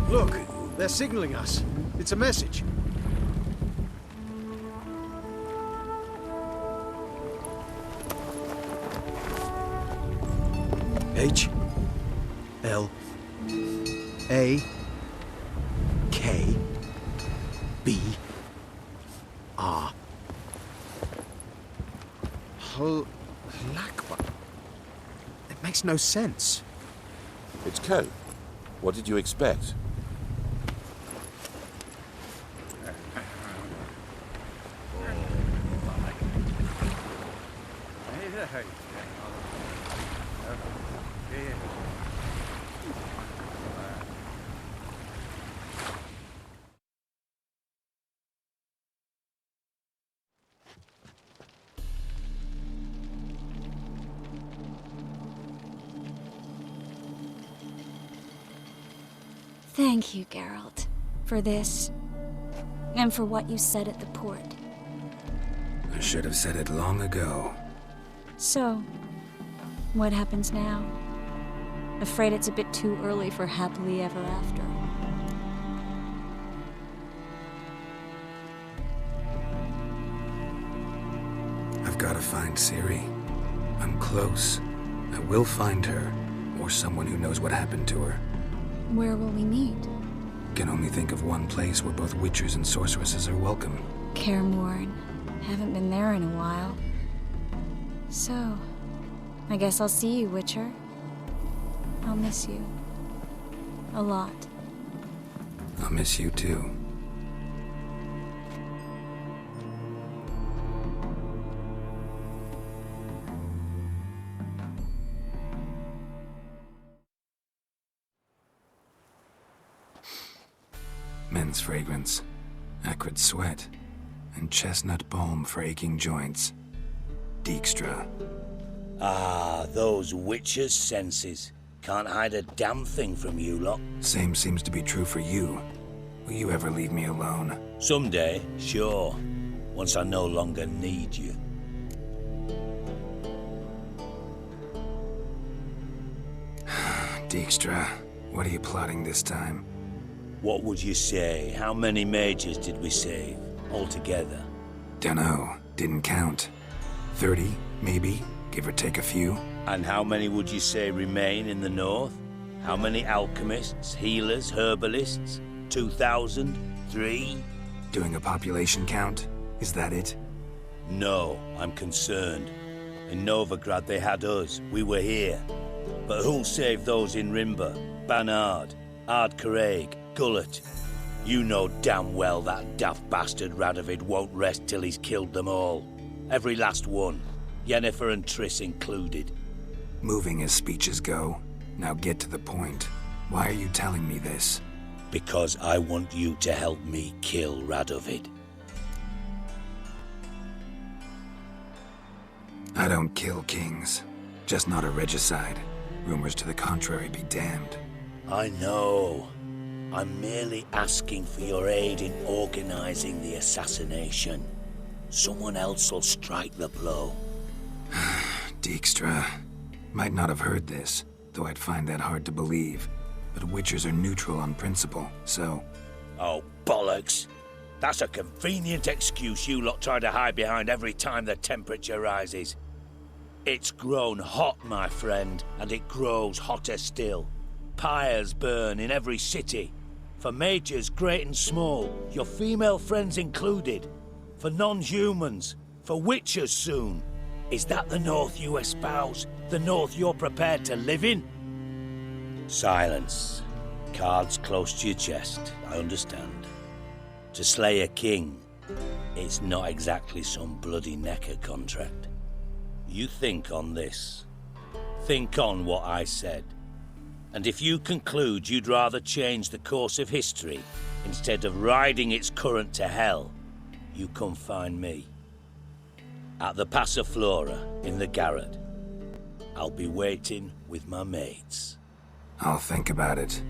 Look, they're signaling us. It's a message. H L A K B R Halakba. It makes no sense. It's code. What did you expect? Thank you, Geralt, for this, and for what you said at the port. I should have said it long ago. So, what happens now? Afraid it's a bit too early for happily ever after. I've got to find Ciri. I'm close. I will find her, or someone who knows what happened to her. Where will we meet? Can only think of one place where both witchers and sorceresses are welcome. Kaer Morhen. Haven't been there in a while. So, I guess I'll see you, Witcher. I'll miss you. A lot. I'll miss you too. Men's fragrance, acrid sweat, and chestnut balm for aching joints. Dijkstra. Ah, those witches' senses. Can't hide a damn thing from you lot. Same seems to be true for you. Will you ever leave me alone? Someday, sure. Once I no longer need you. Dijkstra, what are you plotting this time? What would you say? How many mages did we save, altogether? Dunno. Didn't count. 30, maybe? Give or take a few? And how many would you say remain in the north? How many alchemists, healers, herbalists? 2,000? 3? Doing a population count? Is that it? No, I'm concerned. In Novigrad they had us. We were here. But who'll save those in Rimba? Banard, Ardcaraig, Gullet? You know damn well that daft bastard Radovid won't rest till he's killed them all. Every last one. Yennefer and Triss included. Moving as speeches go. Now get to the point. Why are you telling me this? Because I want you to help me kill Radovid. I don't kill kings. Just not a regicide. Rumors to the contrary be damned. I know. I'm merely asking for your aid in organizing the assassination. Someone else will strike the blow. Dijkstra. Might not have heard this, though I'd find that hard to believe. But witchers are neutral on principle, so... Oh, bollocks. That's a convenient excuse you lot try to hide behind every time the temperature rises. It's grown hot, my friend, and it grows hotter still. Pyres burn in every city. For mages great and small, your female friends included. For non-humans, for witchers soon. Is that the North you espouse? The North you're prepared to live in? Silence. Cards close to your chest, I understand. To slay a king, it's not exactly some bloody necker contract. You think on this. Think on what I said. And if you conclude you'd rather change the course of history instead of riding its current to hell, you come find me. At the Passiflora in the Garrett. I'll be waiting with my mates. I'll think about it.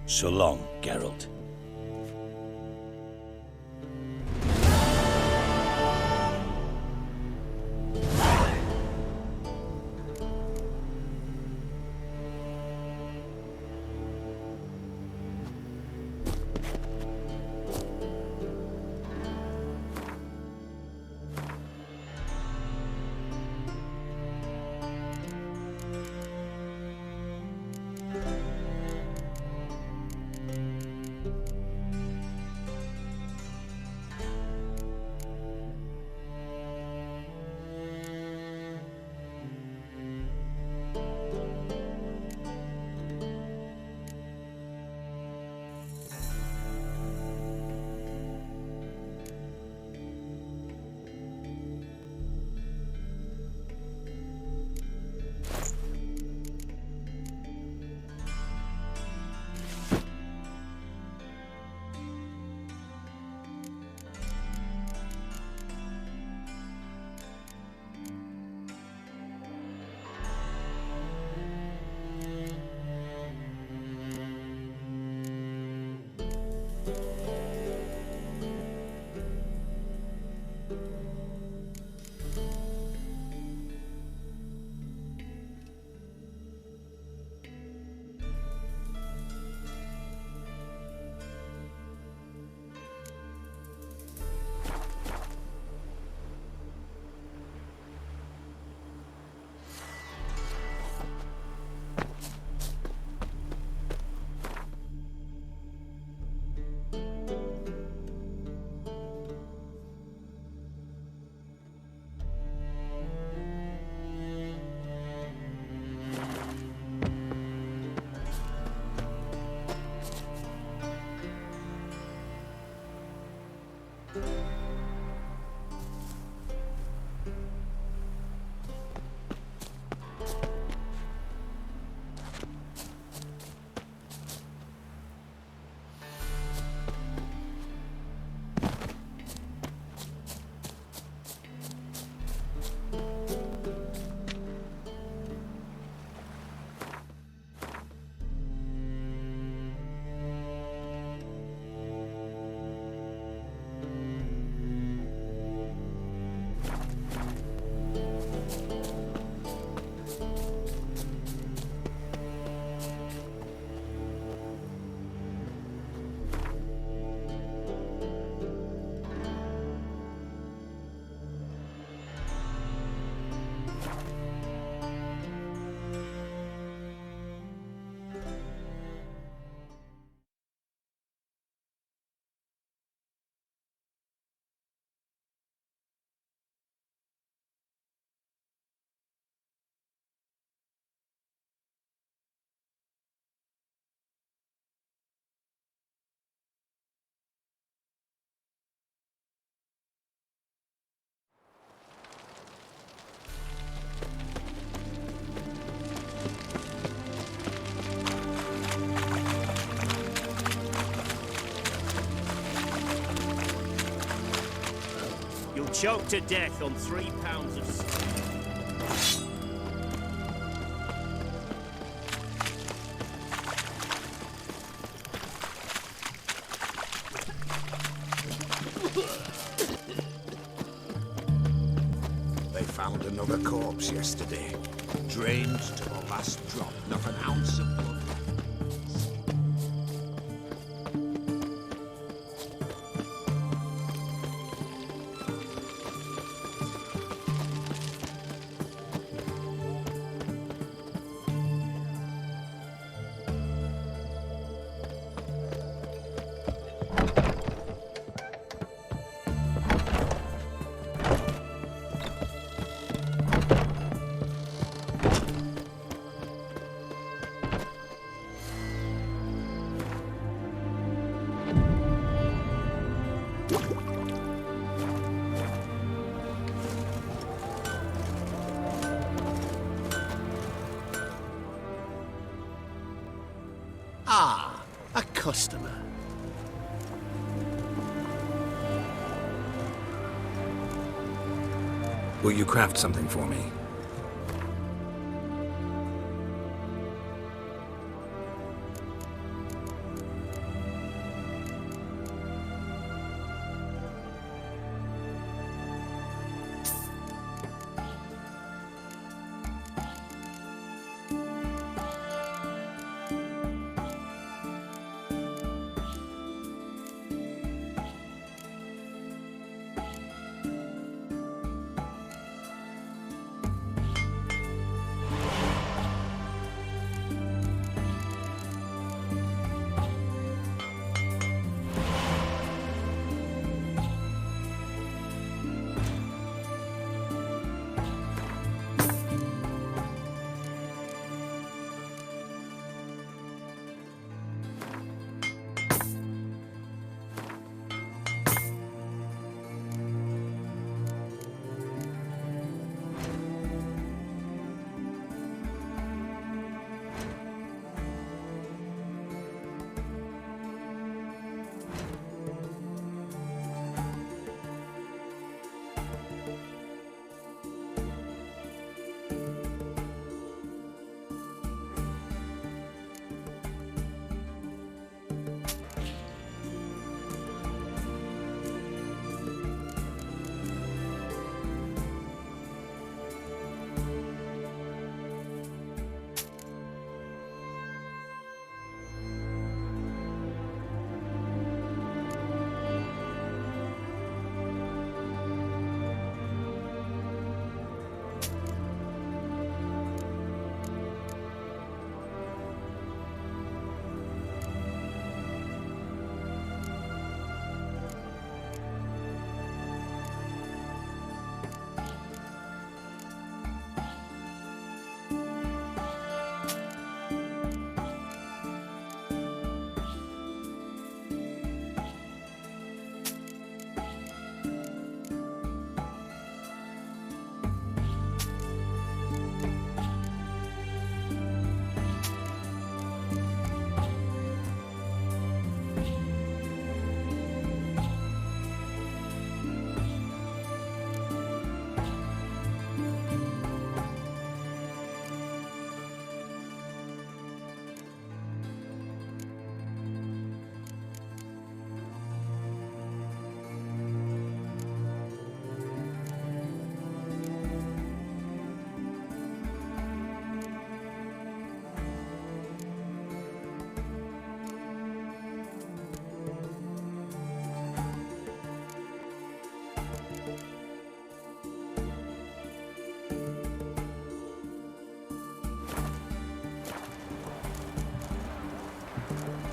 So long, Geralt. You'll choke to death on 3 pounds of steak. They found another corpse yesterday. Drained to the last drop, not an ounce of blood. Ah, a customer. Will you craft something for me?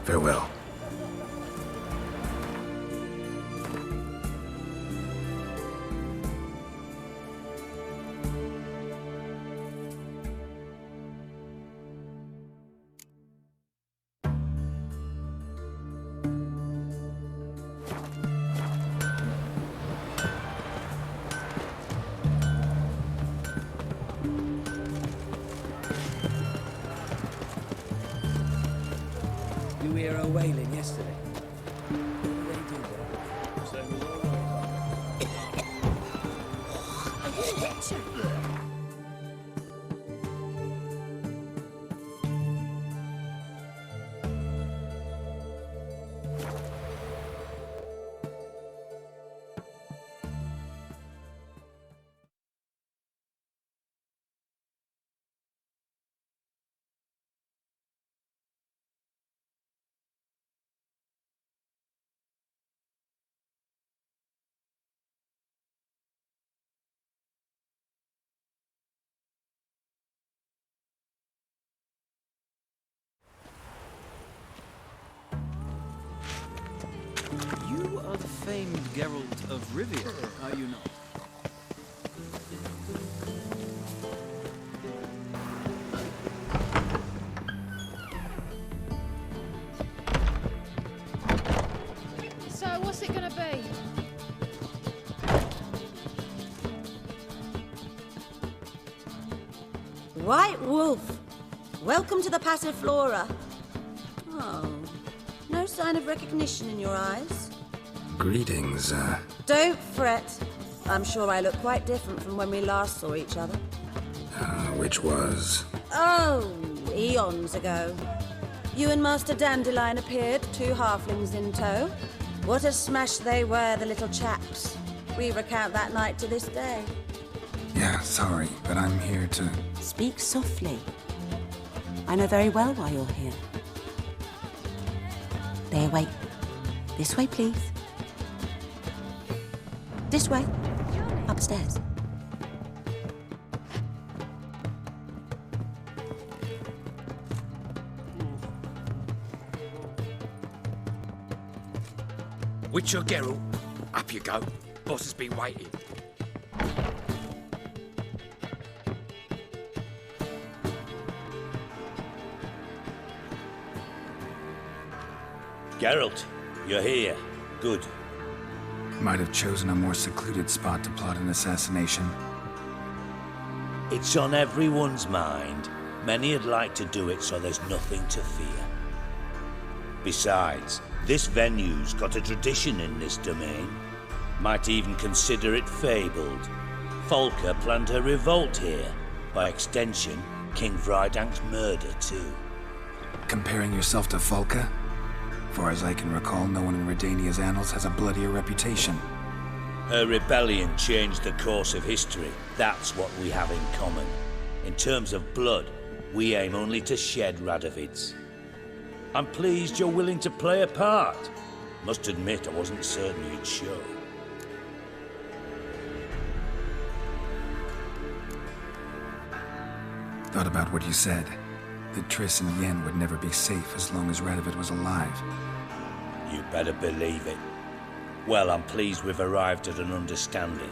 Farewell. You hear her wailing yesterday? What did they do there? You are the famed Geralt of Rivia, are you not? So, what's it gonna be? White Wolf, welcome to the Passiflora. Oh, no sign of recognition in your eyes? Greetings, Don't fret. I'm sure I look quite different from when we last saw each other. which was... Oh, eons ago. You and Master Dandelion appeared, 2 halflings in tow. What a smash they were, the little chaps. We recount that night to this day. Yeah, sorry, but I'm here to... Speak softly. I know very well why you're here. There, wait. This way, please. This way. Upstairs. Witcher Geralt, up you go. Boss has been waiting. Geralt, you're here. Good. Might have chosen a more secluded spot to plot an assassination. It's on everyone's mind. Many would like to do it, so there's nothing to fear. Besides, this venue's got a tradition in this domain. Might even consider it fabled. Folka planned her revolt here. By extension, King Vrydank's murder, too. Comparing yourself to Folka? Far as I can recall, no one in Redania's annals has a bloodier reputation. Her rebellion changed the course of history. That's what we have in common. In terms of blood, we aim only to shed Radovid's. I'm pleased you're willing to play a part. Must admit, I wasn't certain you'd show. Thought about what you said. That Triss and Yen would never be safe as long as Radovid was alive. You better believe it. Well, I'm pleased we've arrived at an understanding.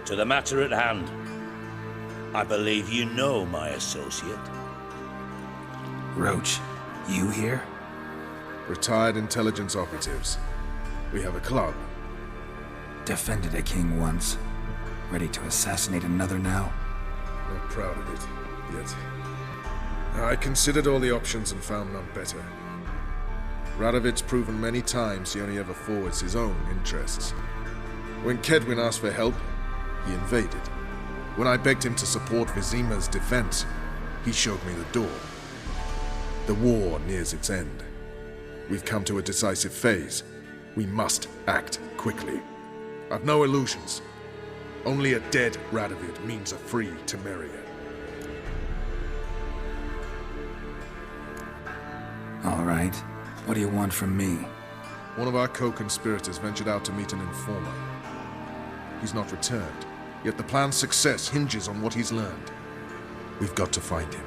To the matter at hand, I believe you know my associate. Roach, you here? Retired intelligence operatives. We have a club. Defended a king once. Ready to assassinate another now? Not proud of it, yet. I considered all the options and found none better. Radovid's proven many times he only ever forwards his own interests. When Kedwin asked for help, he invaded. When I begged him to support Vizima's defense, he showed me the door. The war nears its end. We've come to a decisive phase. We must act quickly. I've no illusions. Only a dead Radovid means a free Temeria. All right. What do you want from me? One of our co-conspirators ventured out to meet an informer. He's not returned, yet the plan's success hinges on what he's learned. We've got to find him.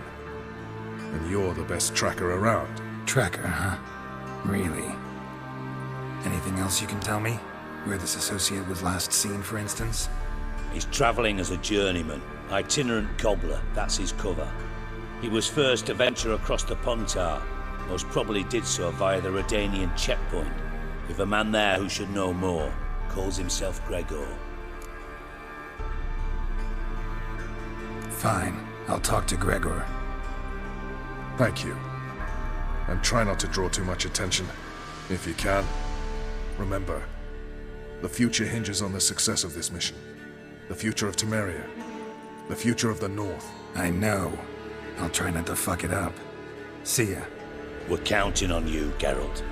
And you're the best tracker around. Tracker, huh? Really? Anything else you can tell me? Where this associate was last seen, for instance? He's travelling as a journeyman. Itinerant cobbler, that's his cover. He was first to venture across the Pontar. Most probably did so via the Redanian checkpoint, with a man there who should know more. Calls himself Gregor. Fine. I'll talk to Gregor. Thank you. And try not to draw too much attention, if you can. Remember, the future hinges on the success of this mission. The future of Temeria. The future of the North. I know. I'll try not to fuck it up. See ya. We're counting on you, Geralt.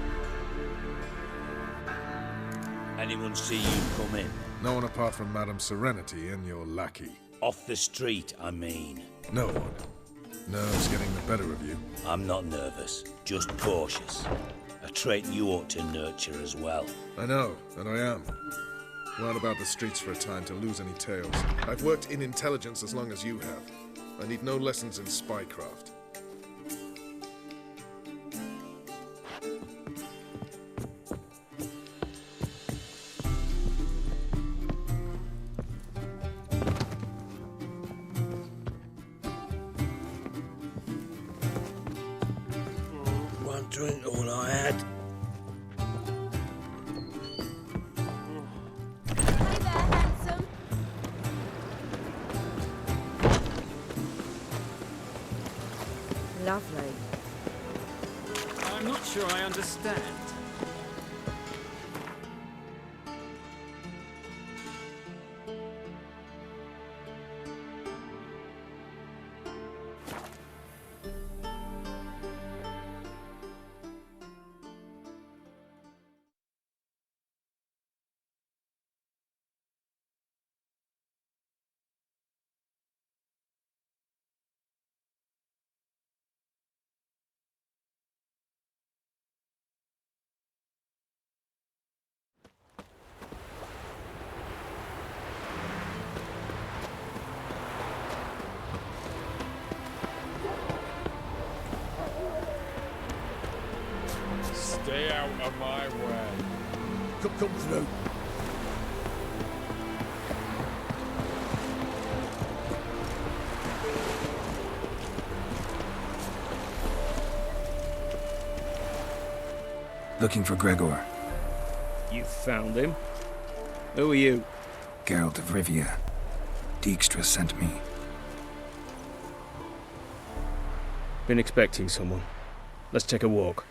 Anyone see you come in? No one apart from Madame Serenity and your lackey. Off the street, I mean. No one. Nerves getting the better of you. I'm not nervous, just cautious. A trait you ought to nurture as well. I know, and I am. Not about the streets for a time to lose any tales. I've worked in intelligence as long as you have. I need no lessons in spycraft. One drink, all I had. Lovely. I'm not sure I understand. Stay out of my way. Come through. Looking for Gregor. You found him? Who are you? Geralt of Rivia. Dijkstra sent me. Been expecting someone. Let's take a walk.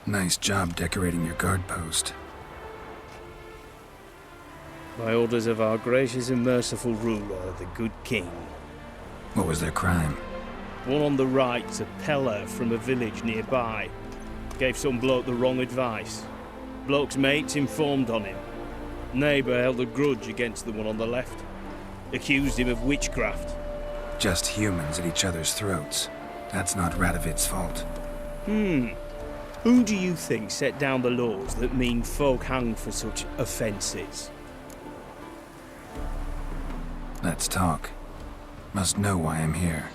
Nice job decorating your guard post. By orders of our gracious and merciful ruler, the good king. What was their crime? One on the right's a peller from a village nearby. Gave some bloke the wrong advice. Bloke's mates informed on him. Neighbour held a grudge against the one on the left. Accused him of witchcraft. Just humans at each other's throats. That's not Radovid's fault. Who do you think set down the laws that mean folk hang for such offences? Let's talk. Must know why I'm here.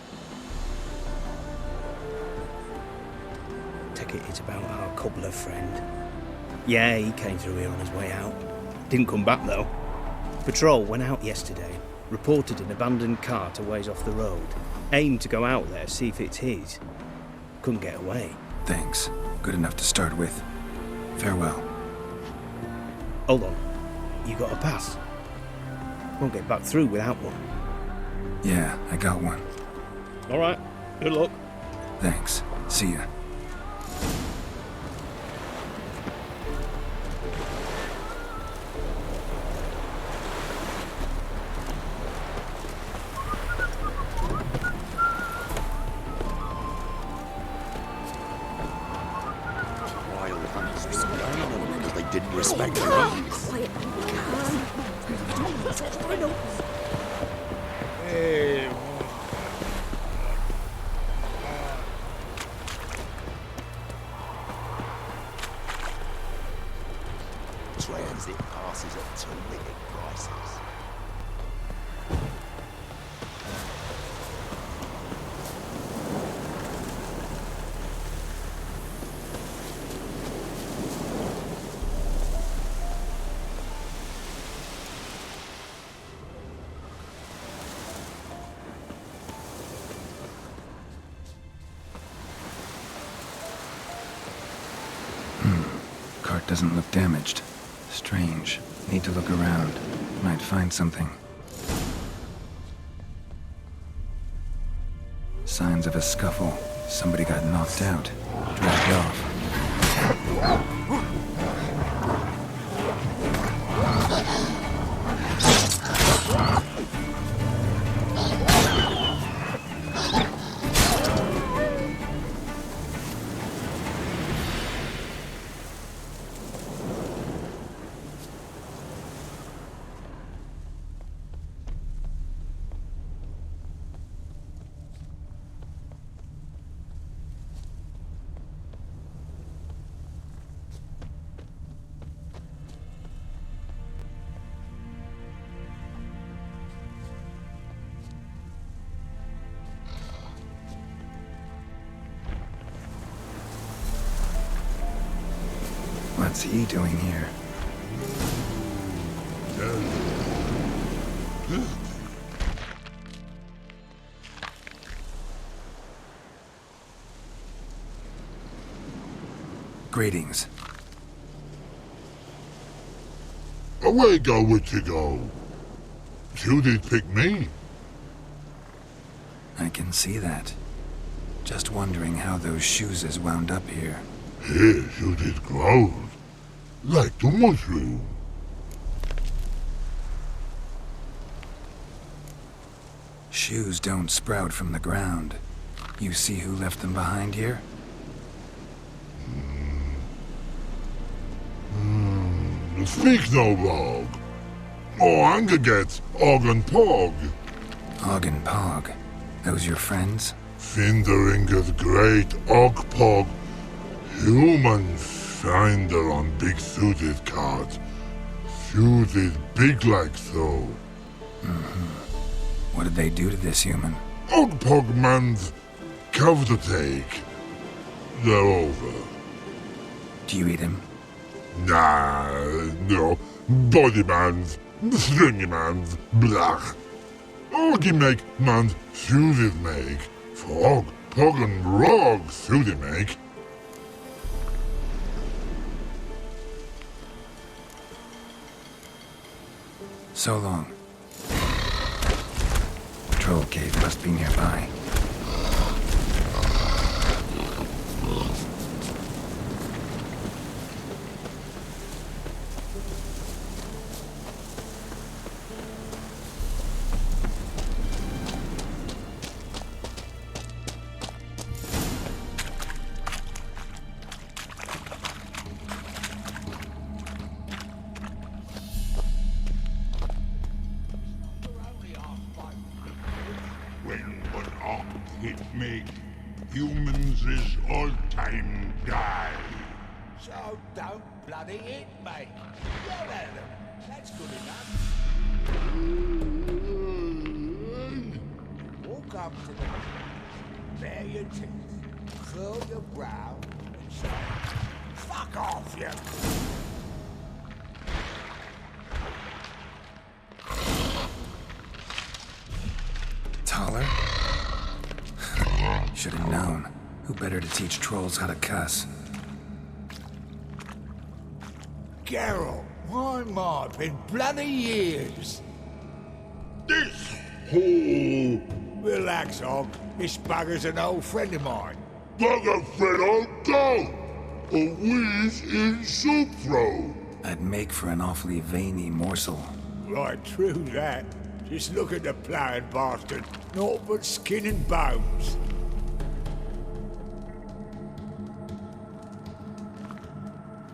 Take it it's about our cobbler friend. Yeah, he came through here on his way out. Didn't come back though. Patrol went out yesterday. Reported an abandoned cart a ways off the road. Aimed to go out there, see if it's his. Couldn't get away. Thanks. Good enough to start with. Farewell. Hold on. You got a pass? Won't get back through without one. Yeah, I got one. All right. Good luck. Thanks. See ya. Didn't respect the rules. Hey. Transit passes at terrific prices. Cart doesn't look damaged. Strange. Need to look around. Might find something. Signs of a scuffle. Somebody got knocked out. Dragged off. What's he doing here? Greetings. Away go with you go. You did pick me. I can see that. Just wondering how those shoes is wound up here. Here you did grow. Like the mushroom. Shoes don't sprout from the ground. You see who left them behind here? Speak no log. Oh, anger gets Og and Pog. Og and Pog. Those your friends? Finderinger's great Og Pog. Humans finder on big suited cards. Suited big like so. What did they do to this human? Og Pog man's cover to take. They're over. Do you eat him? Nah, no. Body man's, stringy man's, blach. Oggy make man's suited make. Frog, Pog and Rog suited make. So long. Troll cave must be nearby. Humans is all time die. So don't bloody hit me. Yell at them. That's good enough. Walk up to them, bare your teeth, curl your brow, and say, "Fuck off, you!" Taller? Should have known. Who better to teach trolls how to cuss? Geralt, my, been bloody years. This hole. Relax, Og. This bugger's an old friend of mine. Bugger friend I'll go. A whiz in soup throw. I'd make for an awfully veiny morsel. Right, true that. Just look at the ploughing bastard. Naught but skin and bones.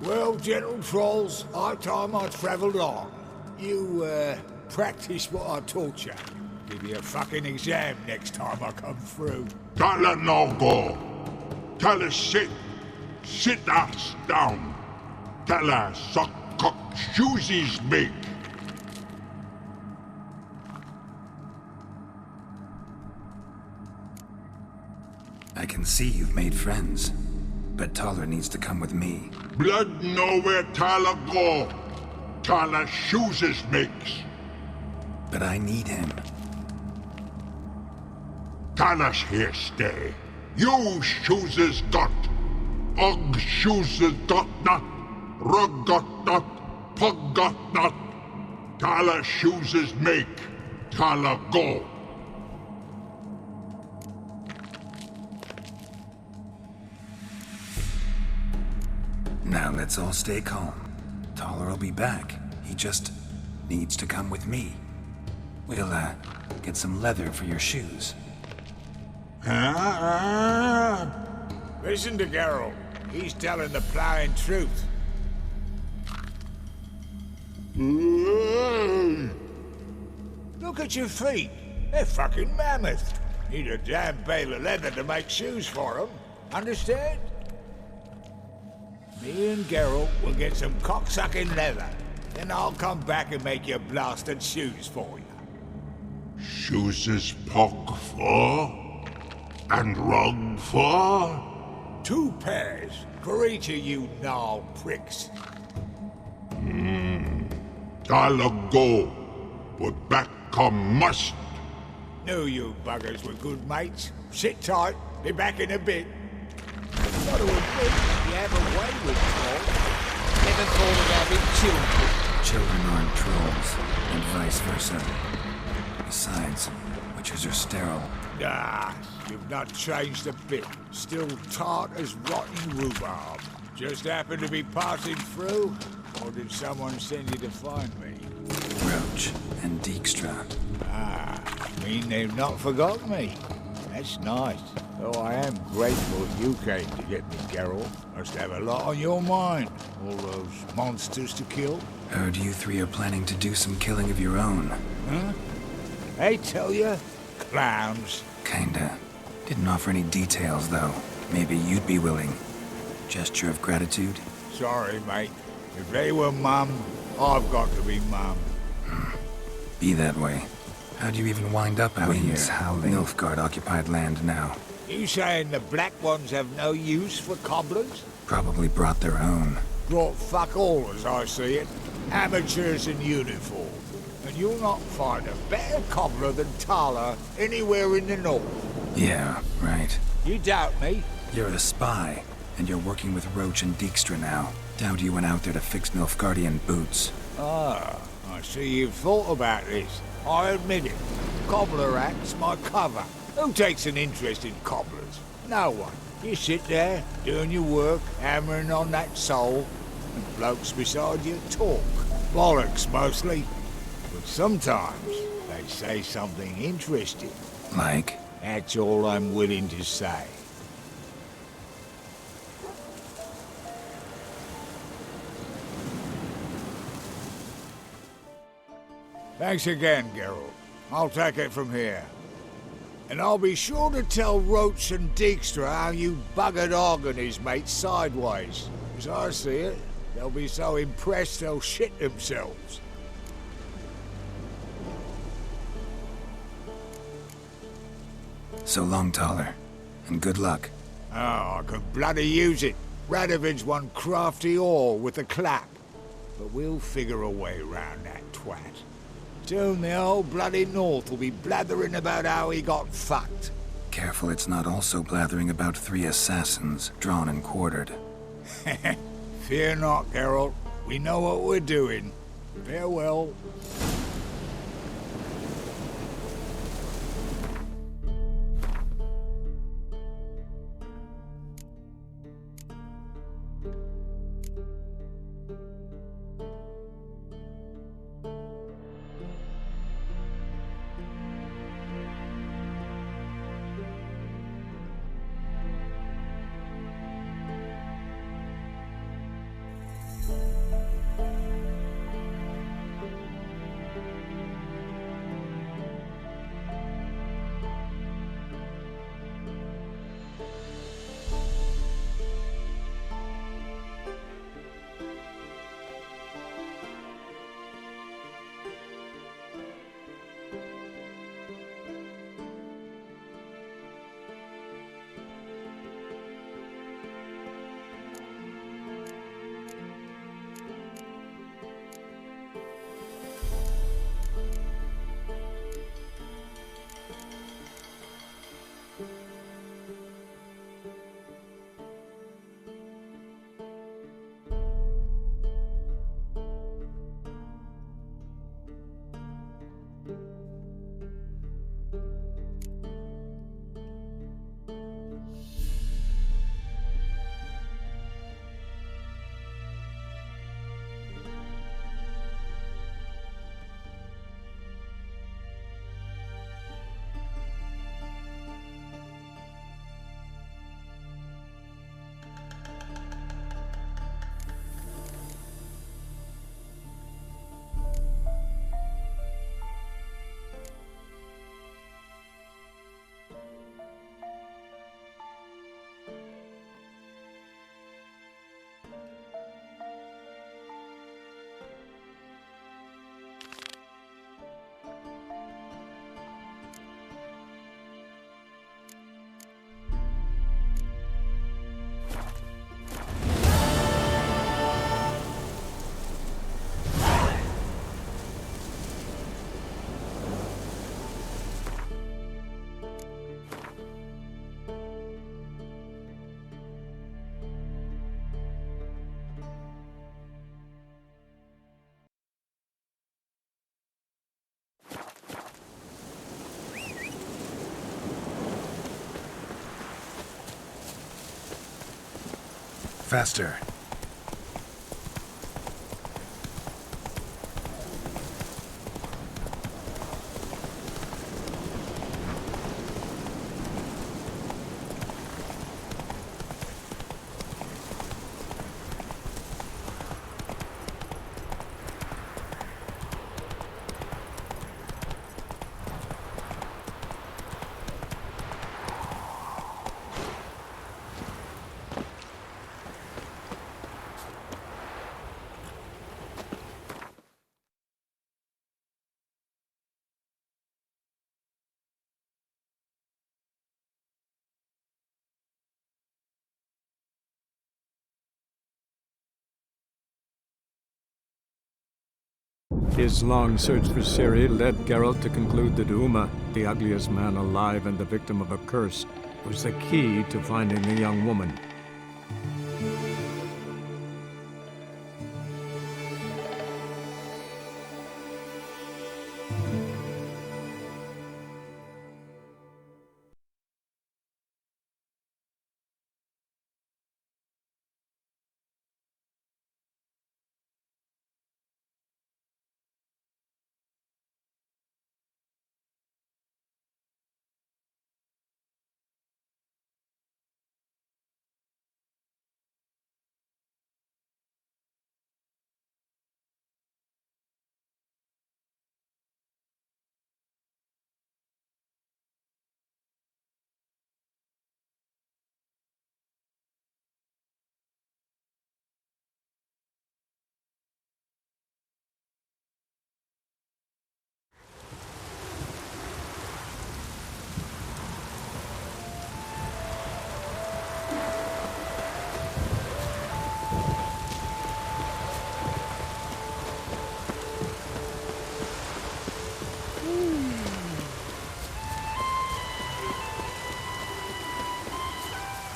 Well, gentle trolls, high time I travelled on. You, practice what I taught you. Give you a fucking exam next time I come through. Tell her no go. Tell her sit. Sit ass down. Tell her suck cock shoesies make. I can see you've made friends, but Taller needs to come with me. Blood know where Taller go. Taller shoesies makes. But I need him. Taller's here stay. You shoesies got. Og shoeses got not, rug got not, pug got not. Tala shoeses make, Tala go. Now let's all stay calm. Toller will be back. He just needs to come with me. We'll, get some leather for your shoes. Listen to Geralt. He's telling the plowing truth. Look at your feet. They're fucking mammoth. Need a damn bale of leather to make shoes for them. Understand? Me and Geralt will get some cocksucking leather. Then I'll come back and make your blasted shoes for you. Shoeses pock for? And rug for? 2 pairs for each of you gnarled pricks. Tala go, but back come must. Knew you buggers were good mates. Sit tight, be back in a bit. Got to admit, you have a way with trolls. Never thought of having children. Children aren't trolls, and vice versa. Besides, witches are sterile. Nah, you've not changed a bit. Still tart as rotten rhubarb. Just happened to be passing through, or did someone send you to find me? Roach and Dijkstra. Ah, mean they've not forgotten me. That's nice. Though I am grateful you came to get me, Geralt. Must have a lot on your mind. All those monsters to kill. Heard you 3 are planning to do some killing of your own. Huh? I tell you, clowns. Kinda. Didn't offer any details, though. Maybe you'd be willing. Gesture of gratitude? Sorry, mate. If they were mum, I've got to be mum. Be that way. How'd you even wind up out here? Howling. Nilfgaard-occupied land now. You saying the black ones have no use for cobblers? Probably brought their own. Brought fuck all, as I see it. Amateurs in uniform. And you'll not find a better cobbler than Tala anywhere in the north. Yeah, right. You doubt me? You're a spy, and you're working with Roach and Dijkstra now. Doubt you went out there to fix Nilfgaardian boots. Ah, I see you've thought about this. I admit it. Cobbler act's my cover. Who takes an interest in cobblers? No one. You sit there, doing your work, hammering on that sole, and blokes beside you talk. Bollocks, mostly. But sometimes they say something interesting. Like? That's all I'm willing to say. Thanks again, Geralt. I'll take it from here. And I'll be sure to tell Roach and Dijkstra how you buggered Og and his mates sideways. As I see it, they'll be so impressed they'll shit themselves. So long, Toller. And good luck. Oh, I could bloody use it. Radovid's one crafty ore with a clap. But we'll figure a way round that twat. Soon the whole bloody North will be blathering about how he got fucked. Careful it's not also blathering about 3 assassins, drawn and quartered. Fear not, Geralt. We know what we're doing. Farewell. faster. His long search for Ciri led Geralt to conclude that Uma, the ugliest man alive and the victim of a curse, was the key to finding the young woman.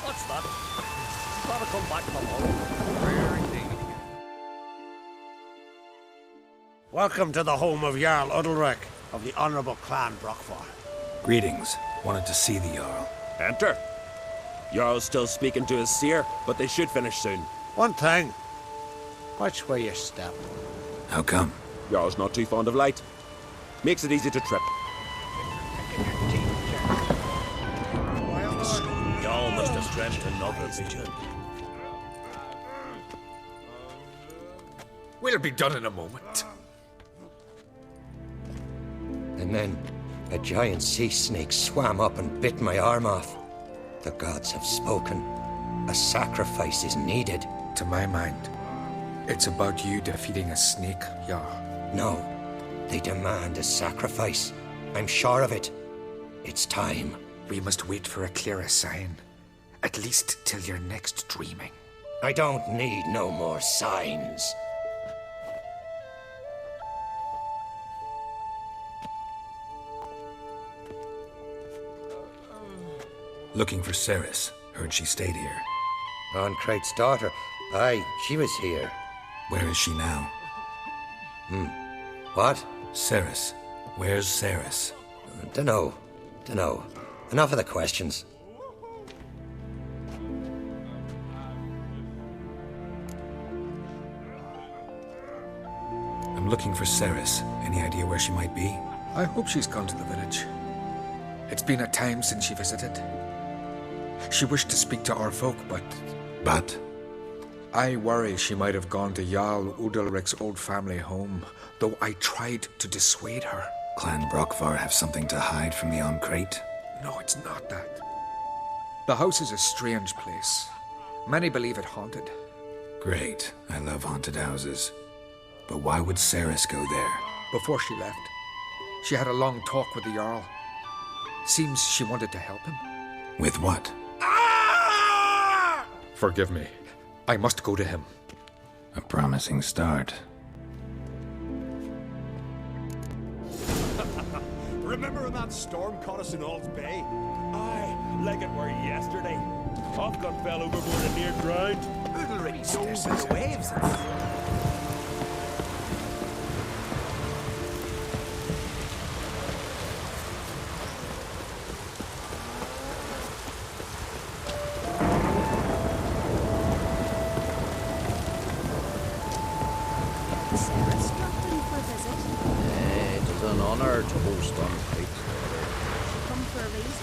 What's that? She's got to come back from home. Rare indeed. Welcome to the home of Jarl Udalric of the Honourable Clan Brockfar. Greetings. Wanted to see the Jarl. Enter. Jarl's still speaking to his seer, but they should finish soon. One thing. Watch where you step. How come? Jarl's not too fond of light. Makes it easy to trip. Jarl must have dreamt another vision. We'll be done in a moment. And then a giant sea snake swam up and bit my arm off. The gods have spoken. A sacrifice is needed. To my mind, it's about you defeating a snake, Jarl. No, they demand a sacrifice. I'm sure of it. It's time. We must wait for a clearer sign. At least till your next dreaming. I don't need no more signs. Looking for Cerys. Heard she stayed here. Oncrate's daughter. Aye, she was here. Where is she now? What? Cerys. Where's Cerys? Dunno. Enough of the questions. I'm looking for Cerys. Any idea where she might be? I hope she's gone to the village. It's been a time since she visited. She wished to speak to our folk, but... But? I worry she might have gone to Jarl Udalric's old family home, though I tried to dissuade her. Clan Brockfar have something to hide from the Oncrate? No, it's not that. The house is a strange place. Many believe it haunted. Great. I love haunted houses. But why would Cerys go there? Before she left, she had a long talk with the Jarl. Seems she wanted to help him. With what? Forgive me. I must go to him. A promising start. Remember when that storm caught us in Ald's Bay? Aye, like it were yesterday. Hofgun fell overboard and near drowned. Udalric dove in the waves. an honor to host Storm Peak. Come for a reason.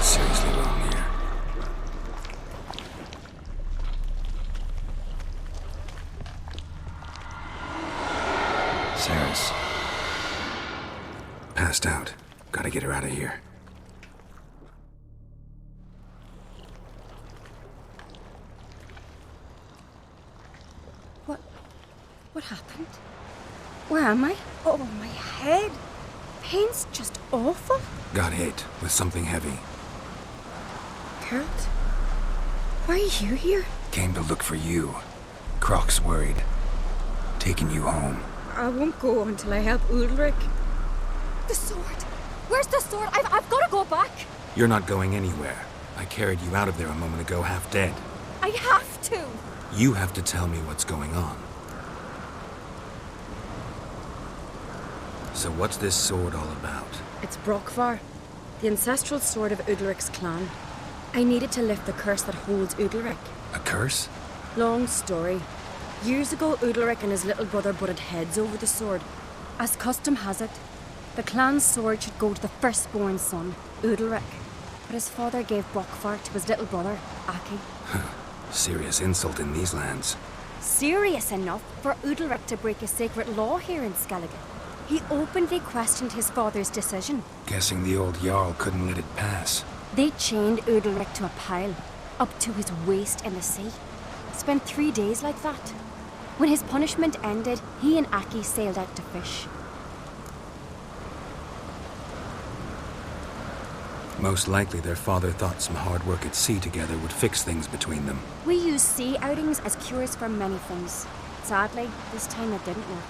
Seriously wrong here. Sarah's passed out. Gotta get her out of here. What happened? Where am I? Oh, my head. Pain's just awful. Got hit with something heavy. Geralt? Why are you here? Came to look for you. Croc's worried. Taking you home. I won't go until I help Ulrich. The sword! Where's the sword? I've got to go back! You're not going anywhere. I carried you out of there a moment ago half dead. I have to! You have to tell me what's going on. So what's this sword all about? It's Brokvar, the ancestral sword of Udalric's clan. I needed to lift the curse that holds Udalric. A curse? Long story. Years ago, Udalric and his little brother butted heads over the sword. As custom has it, the clan's sword should go to the firstborn son, Udalric. But his father gave Brokvar to his little brother, Aki. Serious insult in these lands. Serious enough for Udalric to break a sacred law here in Skellige. He openly questioned his father's decision. Guessing the old Jarl couldn't let it pass. They chained Udalric to a pile, up to his waist in the sea. Spent 3 days like that. When his punishment ended, he and Aki sailed out to fish. Most likely their father thought some hard work at sea together would fix things between them. We use sea outings as cures for many things. Sadly, this time it didn't work.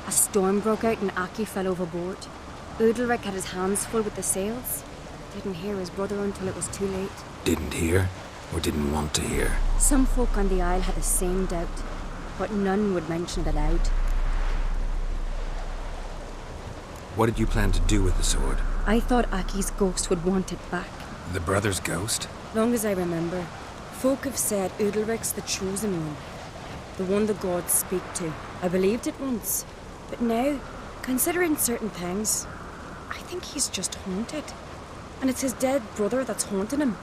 A storm broke out and Aki fell overboard. Udalric had his hands full with the sails. Didn't hear his brother until it was too late. Didn't hear, or didn't want to hear? Some folk on the Isle had the same doubt, but none would mention it aloud. What did you plan to do with the sword? I thought Aki's ghost would want it back. The brother's ghost? Long as I remember, folk have said Udalric's the chosen one. The one the gods speak to. I believed it once. But now, considering certain things, I think he's just haunted. And it's his dead brother that's haunting him.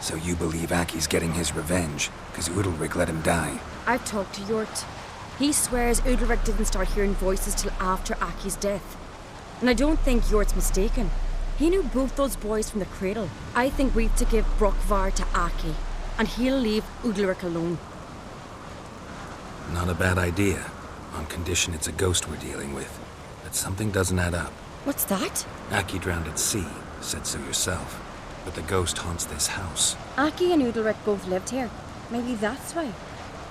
So you believe Aki's getting his revenge, because Udalric let him die? I've talked to Yort. He swears Udalric didn't start hearing voices till after Aki's death. And I don't think Yort's mistaken. He knew both those boys from the cradle. I think we've to give Brokvar to Aki, and he'll leave Udalric alone. Not a bad idea, on condition it's a ghost we're dealing with. But something doesn't add up. What's that? Aki drowned at sea, said so yourself. But the ghost haunts this house. Aki and Udalric both lived here. Maybe that's why.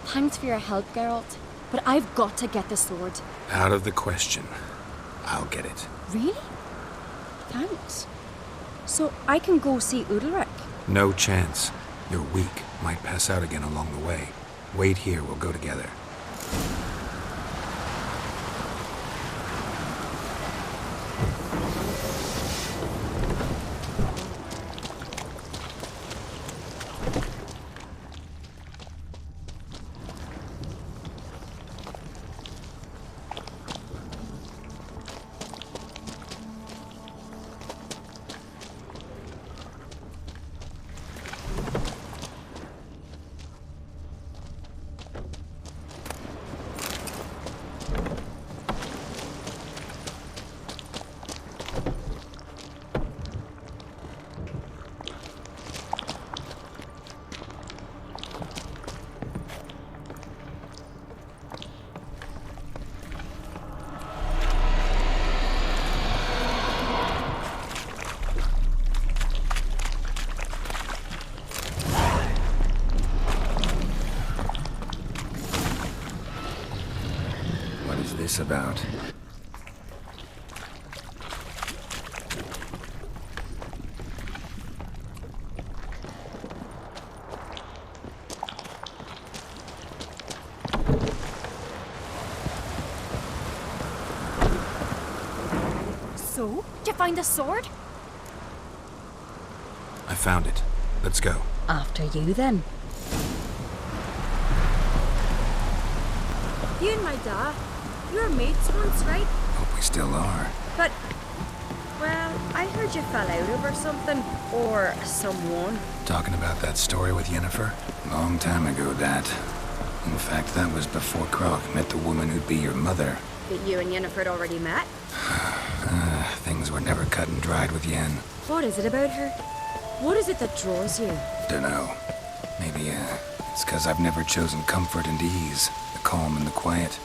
Thanks for your help, Geralt. But I've got to get the sword. Out of the question. I'll get it. Really? Thanks. So I can go see Udalric? No chance. You're weak. Might pass out again along the way. Wait here, we'll go together. About? So? Did you find the sword? I found it. Let's go. After you, then. You and my dad, you were mates once, right? Hope we still are. But, well, I heard you fell out over something. Or someone. Talking about that story with Yennefer? Long time ago, that. In fact, that was before Krog met the woman who'd be your mother. But you and Yennefer had already met? Things were never cut and dried with Yen. What is it about her? What is it that draws you? Dunno. Maybe, it's 'cause I've never chosen comfort and ease. The calm and the quiet.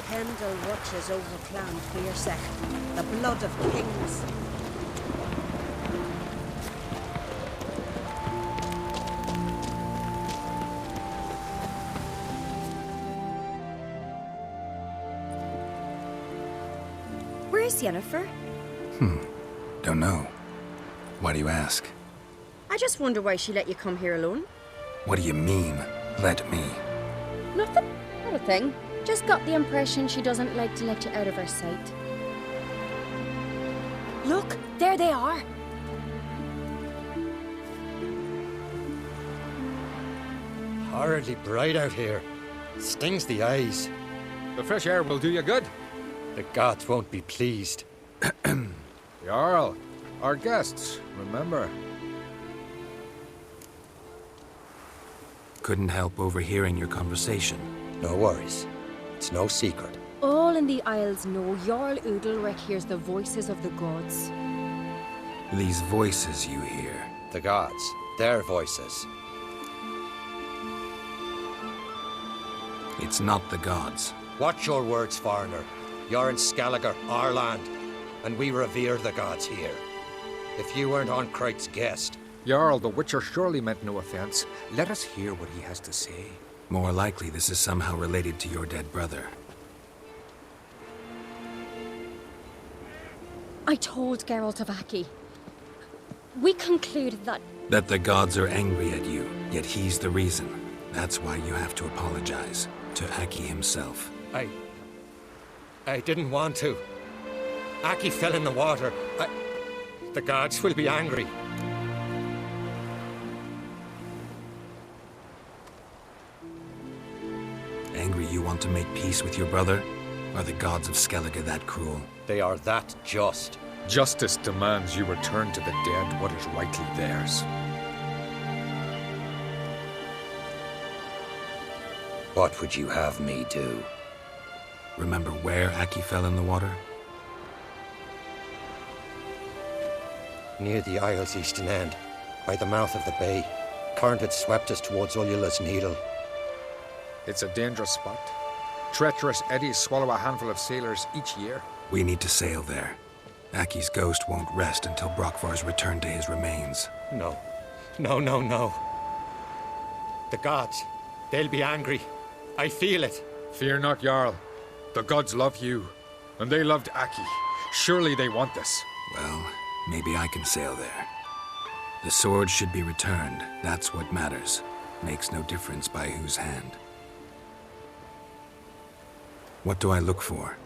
Pendle watches over Clan Fiersech, the blood of kings. Where's Yennefer? Don't know. Why do you ask? I just wonder why she let you come here alone. What do you mean, let me? Nothing. Not a thing. Just got the impression she doesn't like to let you out of her sight. Look, there they are. Horridly bright out here. Stings the eyes. The fresh air will do you good. The gods won't be pleased. Jarl, our guests, remember. Couldn't help overhearing your conversation. No worries. It's no secret. All in the Isles know Jarl Udalric hears the voices of the gods. These voices you hear. The gods. Their voices. It's not the gods. Watch your words, foreigner. You're in Skelliger, our land, and we revere the gods here. If you weren't on Kright's guest... Jarl, the Witcher surely meant no offense. Let us hear what he has to say. More likely this is somehow related to your dead brother. I told Geralt of Aki. We concluded that... That the gods are angry at you, yet he's the reason. That's why you have to apologize. To Aki himself. I didn't want to. Aki fell in the water. The gods will be angry. Angry you want to make peace with your brother? Are the gods of Skellige that cruel? They are that just. Justice demands you return to the dead what is rightly theirs. What would you have me do? Remember where Aki fell in the water? Near the Isle's eastern end, by the mouth of the bay. Current had swept us towards Ullula's Needle. It's a dangerous spot. Treacherous eddies swallow a handful of sailors each year. We need to sail there. Aki's ghost won't rest until Brokvar's returned to his remains. No. No. The gods, they'll be angry. I feel it. Fear not, Jarl. The gods love you, and they loved Aki. Surely they want this. Well, maybe I can sail there. The sword should be returned. That's what matters. Makes no difference by whose hand. What do I look for?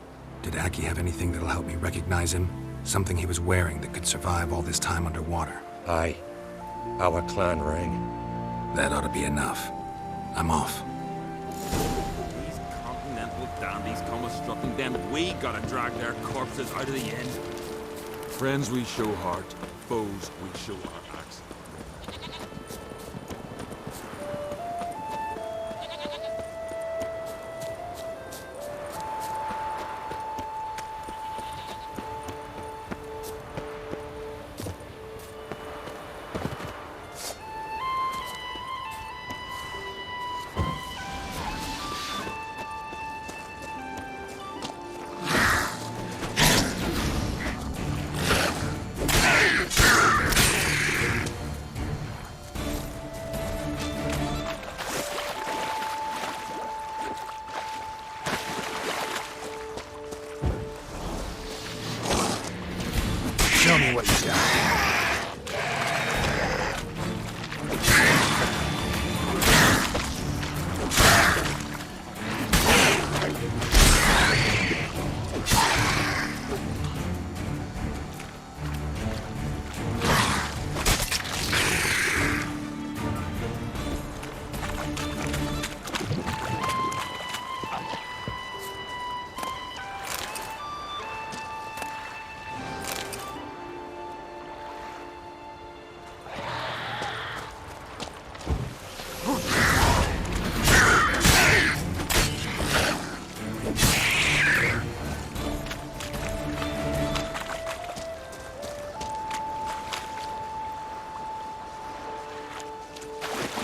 Did Aki have anything that'll help me recognize him? Something he was wearing that could survive all this time underwater? Aye. Our clan ring. That ought to be enough. I'm off. These continental dandies come a-strutting them. We gotta drag their corpses out of the inn. Friends we show heart, foes we show our axe.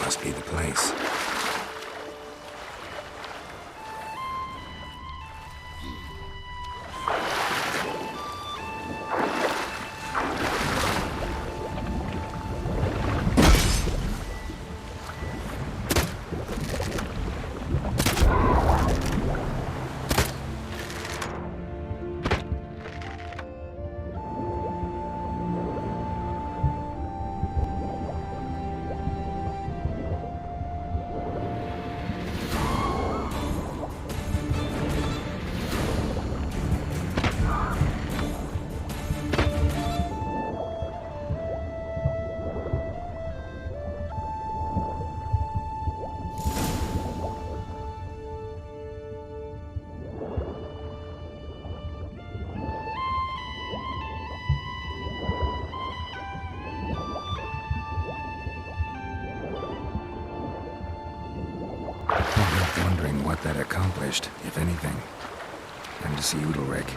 must be the place. Wondering what that accomplished, if anything. And to see Udalric.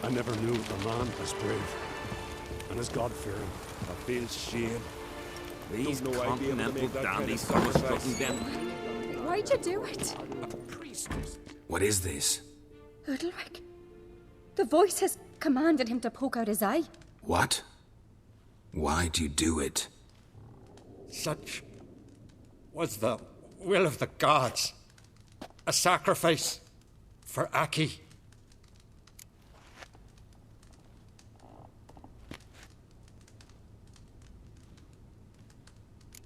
I never knew a man as brave and as God-fearing. I feel shame. These Don't know I'd be able to continental make that kind of dandies sacrifice. struggling them. Why'd you do it? What is this? Udalric. The voice has commanded him to poke out his eye. What? Why'd you do it? Such was the will of the gods. A sacrifice for Aki.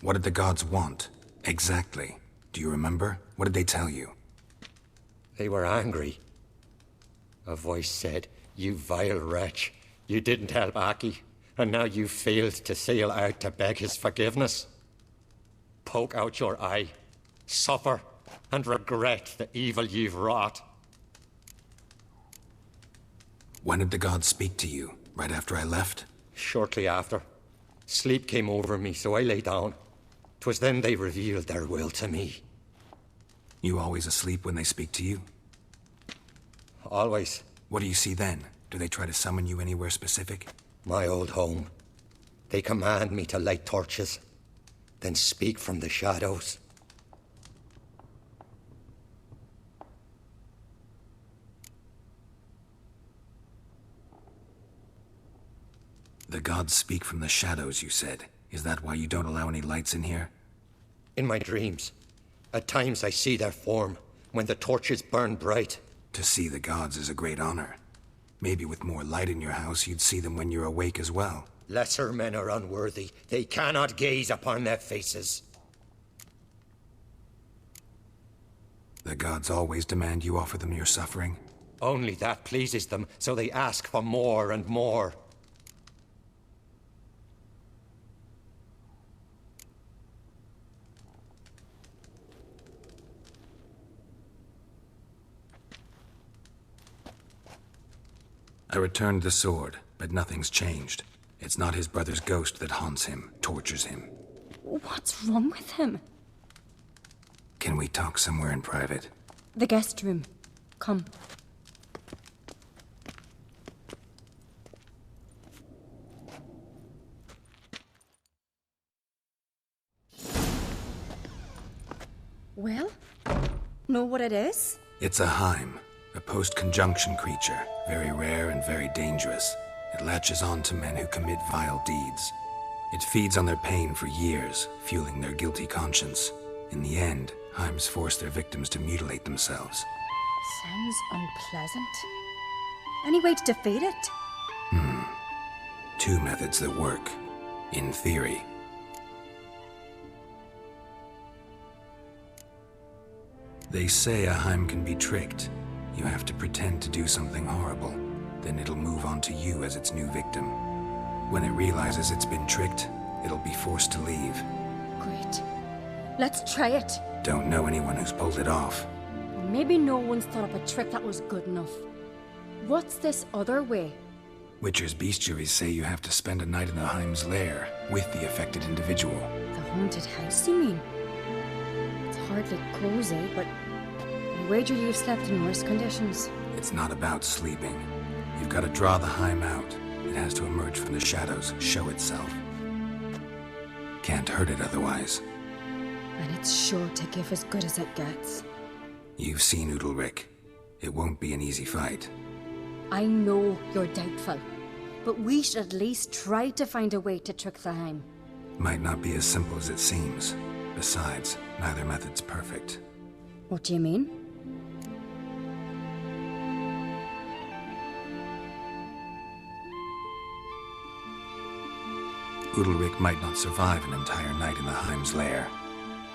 What did the gods want? Exactly. Do you remember? What did they tell you? They were angry. A voice said, "You vile wretch, you didn't help Aki, and now you failed to sail out to beg his forgiveness. Poke out your eye, suffer, and regret the evil you've wrought." When did the gods speak to you? Right after I left? Shortly after. Sleep came over me, so I lay down. 'Twas then they revealed their will to me. You always asleep when they speak to you? Always. What do you see then? Do they try to summon you anywhere specific? My old home. They command me to light torches, then speak from the shadows. The gods speak from the shadows, you said. Is that why you don't allow any lights in here? In my dreams. At times I see their form, when the torches burn bright. To see the gods is a great honor. Maybe with more light in your house, you'd see them when you're awake as well. Lesser men are unworthy. They cannot gaze upon their faces. The gods always demand you offer them your suffering? Only that pleases them, so they ask for more and more. I returned the sword, but nothing's changed. It's not his brother's ghost that haunts him, tortures him. What's wrong with him? Can we talk somewhere in private? The guest room. Come. Well, know what it is? It's a Heim, a post-conjunction creature, very rare and very dangerous. It latches on to men who commit vile deeds. It feeds on their pain for years, fueling their guilty conscience. In the end, Heims force their victims to mutilate themselves. Sounds unpleasant. Any way to defeat it? Two methods that work, in theory. They say a Heim can be tricked. You have to pretend to do something horrible. Then it'll move on to you as its new victim. When it realizes it's been tricked, it'll be forced to leave. Great. Let's try it. Don't know anyone who's pulled it off. Maybe no one's thought up a trick that was good enough. What's this other way? Witcher's bestiaries say you have to spend a night in the Heim's lair with the affected individual. The haunted house, you mean? It's hardly cozy, but I wager you've slept in worse conditions. It's not about sleeping. You've got to draw the Heim out. It has to emerge from the shadows, show itself. Can't hurt it otherwise. And it's sure to give as good as it gets. You've seen Udalryk. It won't be an easy fight. I know you're doubtful, but we should at least try to find a way to trick the Heim. Might not be as simple as it seems. Besides, neither method's perfect. What do you mean? Udalryk might not survive an entire night in the Heim's lair.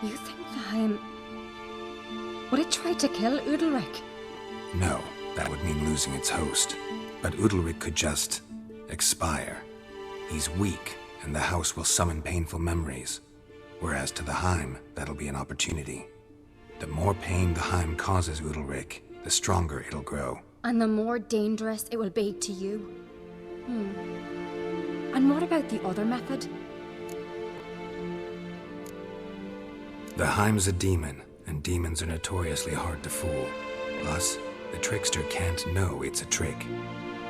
You think the Heim... Would it try to kill Udalryk? No, that would mean losing its host. But Udalryk could just... expire. He's weak, and the house will summon painful memories. Whereas to the Heim, that'll be an opportunity. The more pain the Heim causes Udalryk, the stronger it'll grow. And the more dangerous it will be to you. And what about the other method? The Heim's a demon, and demons are notoriously hard to fool. Plus, the trickster can't know it's a trick.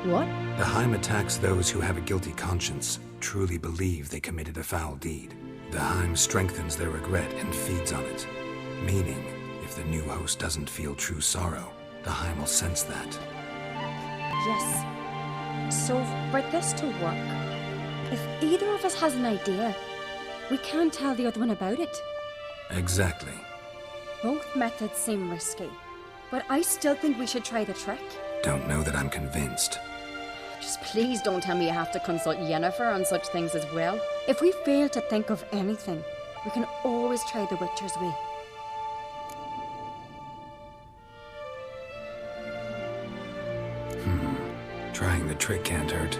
What? The Heim attacks those who have a guilty conscience, truly believe they committed a foul deed. The Heim strengthens their regret and feeds on it. Meaning, if the new host doesn't feel true sorrow, the Heim will sense that. Yes. So, for this to work, if either of us has an idea, we can't tell the other one about it. Exactly. Both methods seem risky, but I still think we should try the trick. Don't know that I'm convinced. Just please don't tell me you have to consult Yennefer on such things as well. If we fail to think of anything, we can always try the Witcher's way. Trying the trick can't hurt.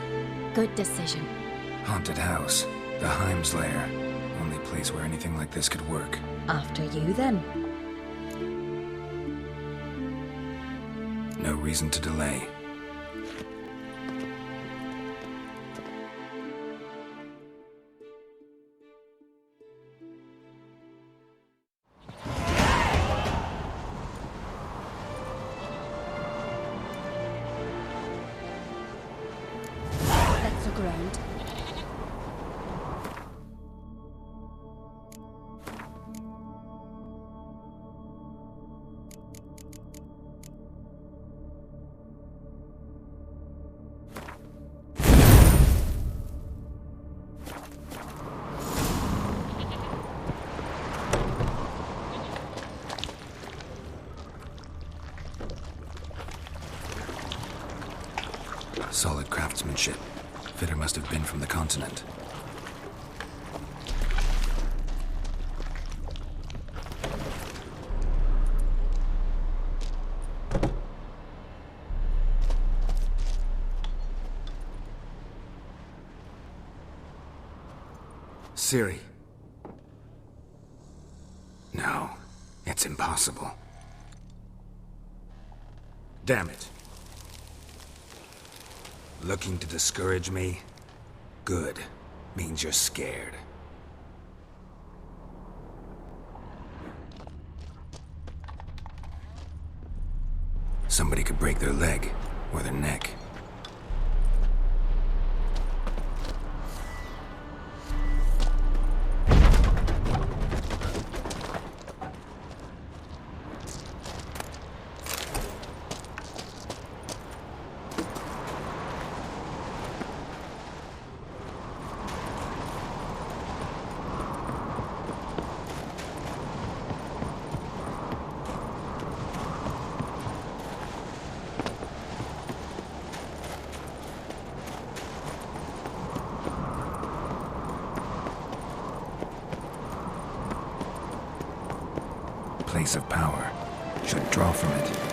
Good decision. Haunted house. The Heim's lair. Only place where anything like this could work. After you, then. No reason to delay. Let's look around. Solid craftsmanship. Fitter must have been from the continent. Ciri. No, it's impossible. Damn it. Looking to discourage me? Good. Means you're scared. somebody could break their leg or their neck. Place of power. Should draw from it.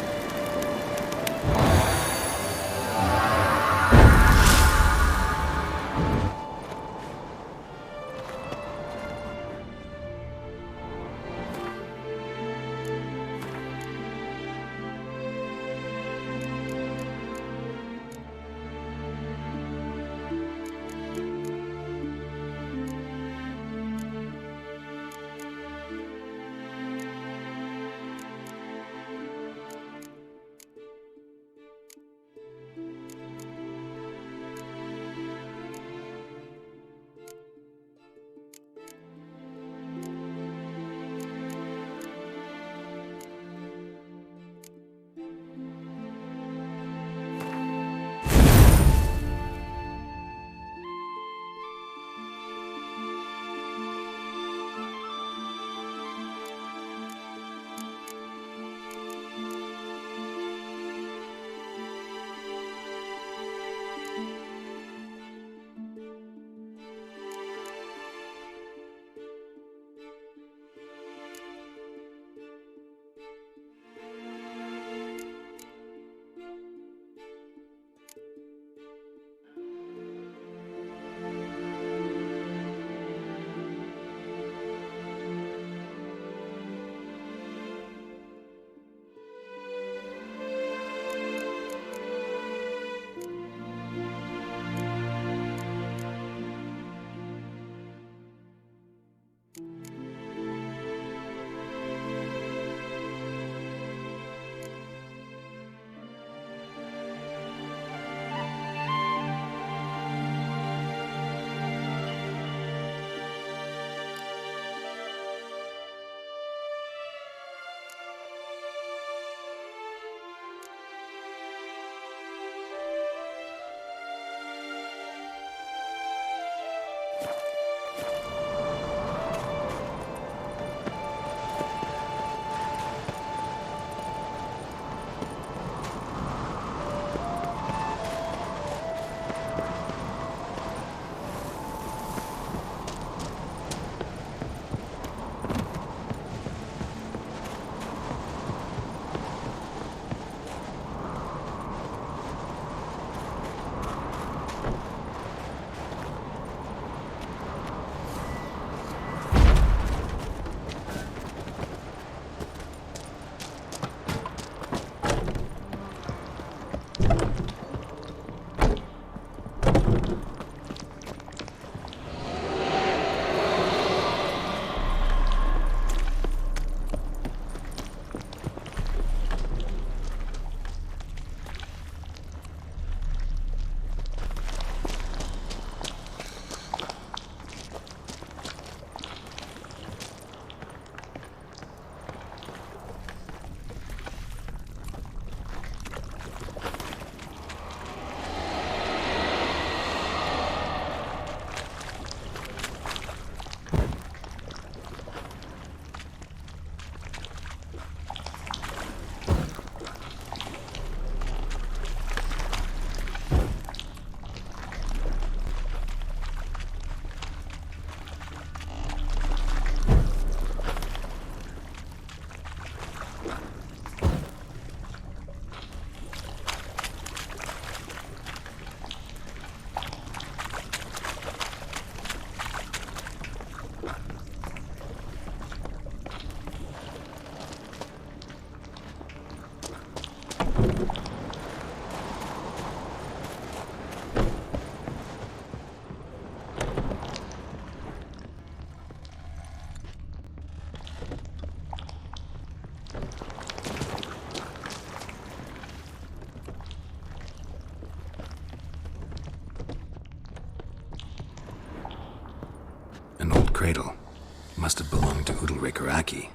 belong to Udalric or Aki.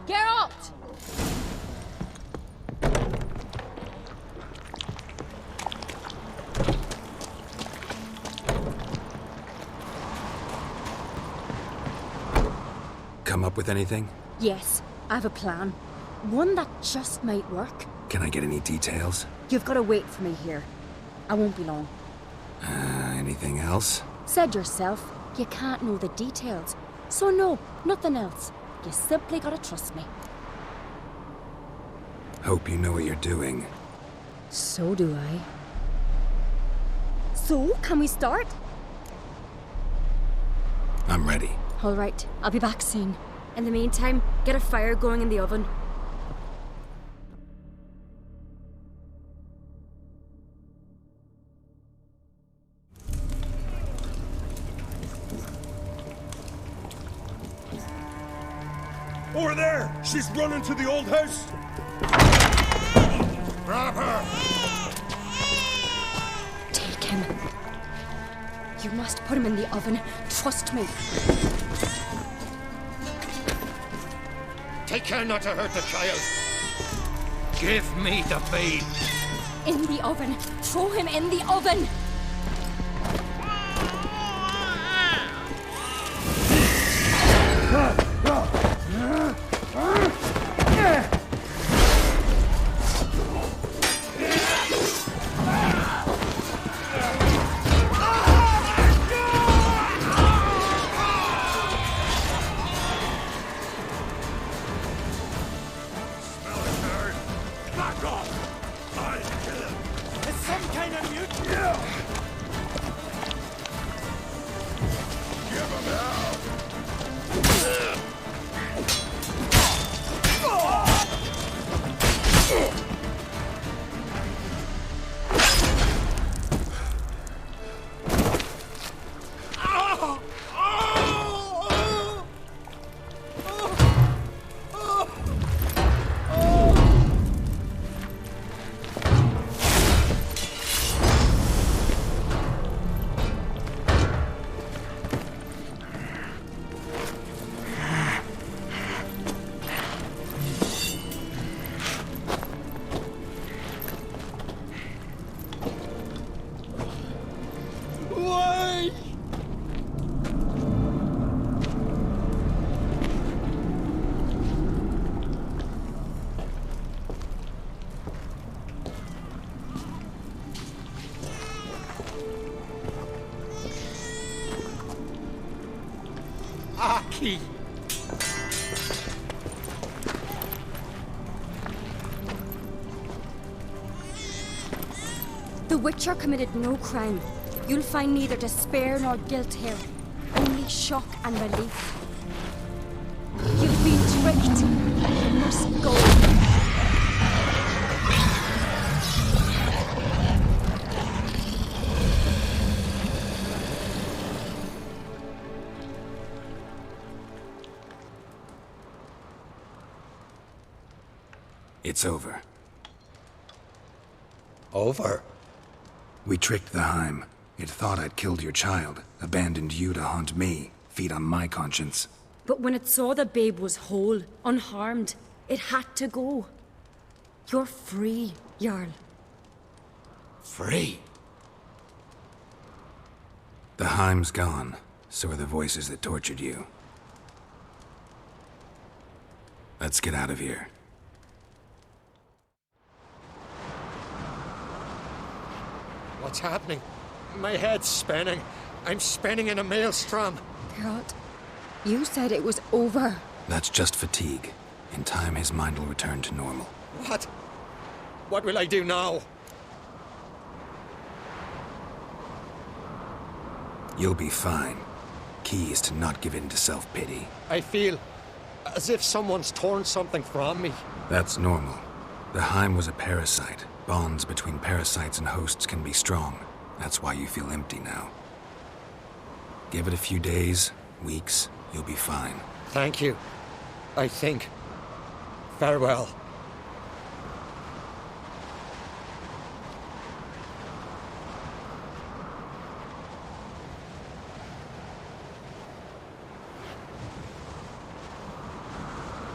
Geralt! Come up with anything? Yes, I have a plan. One that just might work. Can I get any details? You've got to wait for me here. I won't be long. Anything else? Said yourself, you can't know the details. So no, nothing else. You simply gotta trust me. Hope you know what you're doing. So do I. So, can we start? I'm ready. All right, I'll be back soon. In the meantime, get a fire going in the oven. Over there! She's running to the old house! Grab her! Take him. You must put him in the oven. Trust me. Take care not to hurt the child. Give me the babe. In the oven. Throw him in the oven. Aki! The Witcher committed no crime. You'll find neither despair nor guilt here. Only shock and relief. You've been tricked. You must go. It's over. Over? We tricked the Heim. It thought I'd killed your child, abandoned you to haunt me, feed on my conscience. But when it saw the babe was whole, unharmed, it had to go. You're free, Jarl. Free? The Heim's gone, so are the voices that tortured you. Let's get out of here. What's happening? My head's spinning. I'm spinning in a maelstrom. Geralt, you said it was over. That's just fatigue. In time, his mind will return to normal. What? What will I do now? You'll be fine. Key is to not give in to self-pity. I feel as if someone's torn something from me. That's normal. The Heim was a parasite. Bonds between parasites and hosts can be strong. That's why you feel empty now. Give it a few days, weeks, you'll be fine. Thank you. I think. Farewell.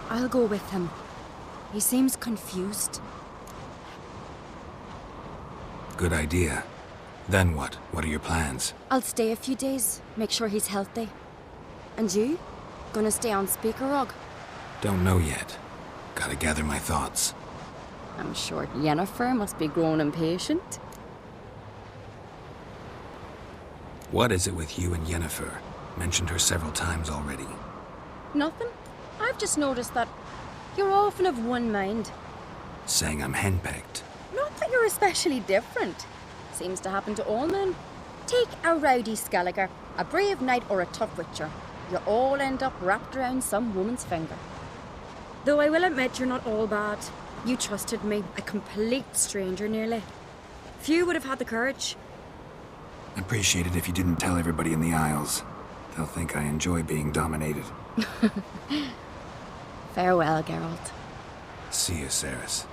I'll go with him. He seems confused. Good idea. Then what? What are your plans? I'll stay a few days, make sure he's healthy. And you? Gonna stay on Speaker Rog? Don't know yet. Gotta gather my thoughts. I'm sure Yennefer must be growing impatient. What is it with you and Yennefer? Mentioned her several times already. Nothing. I've just noticed that you're often of one mind. Saying I'm henpecked. Not that you're especially different. Seems to happen to all men. Take a rowdy Skelliger, a brave knight or a tough witcher. You all end up wrapped around some woman's finger. Though I will admit you're not all bad. You trusted me, a complete stranger nearly. Few would have had the courage. Appreciate it if you didn't tell everybody in the Isles. They'll think I enjoy being dominated. Farewell, Geralt. See you, Cerys.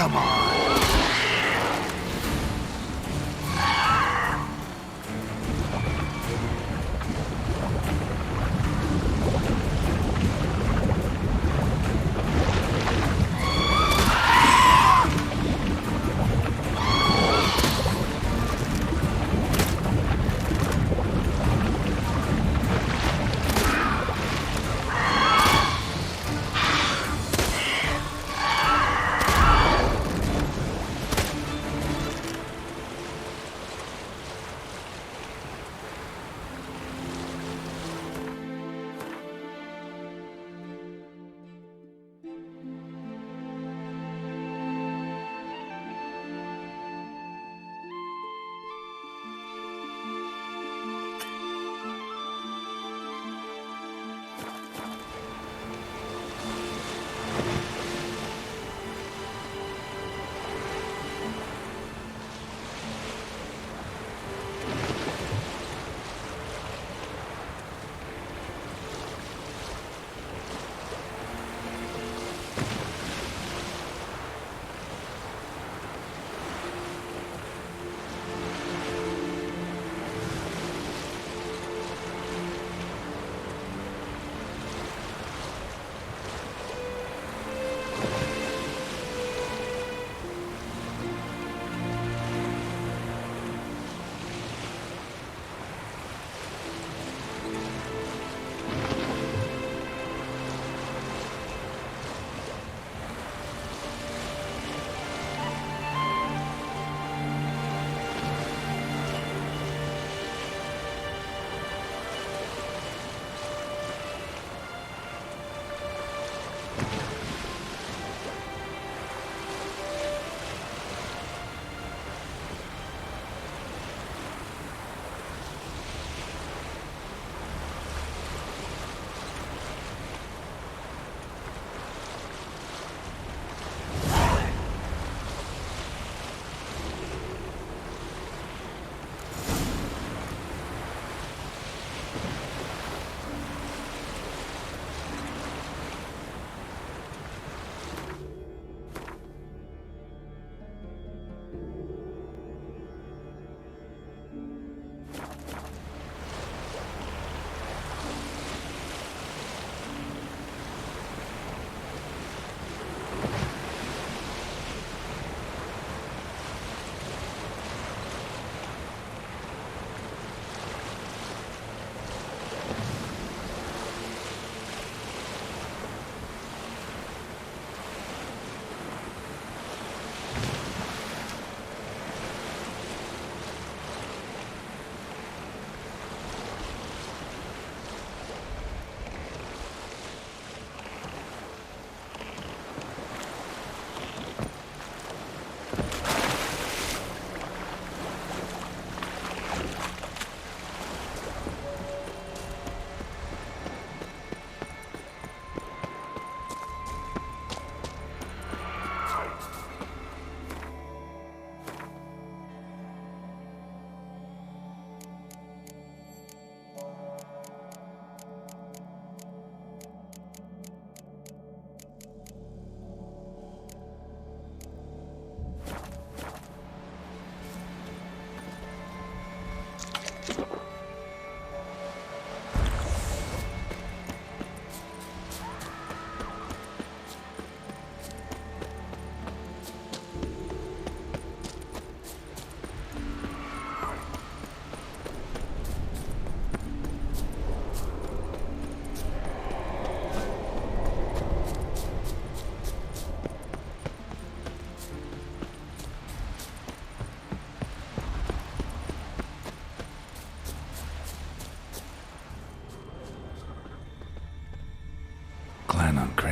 Come on.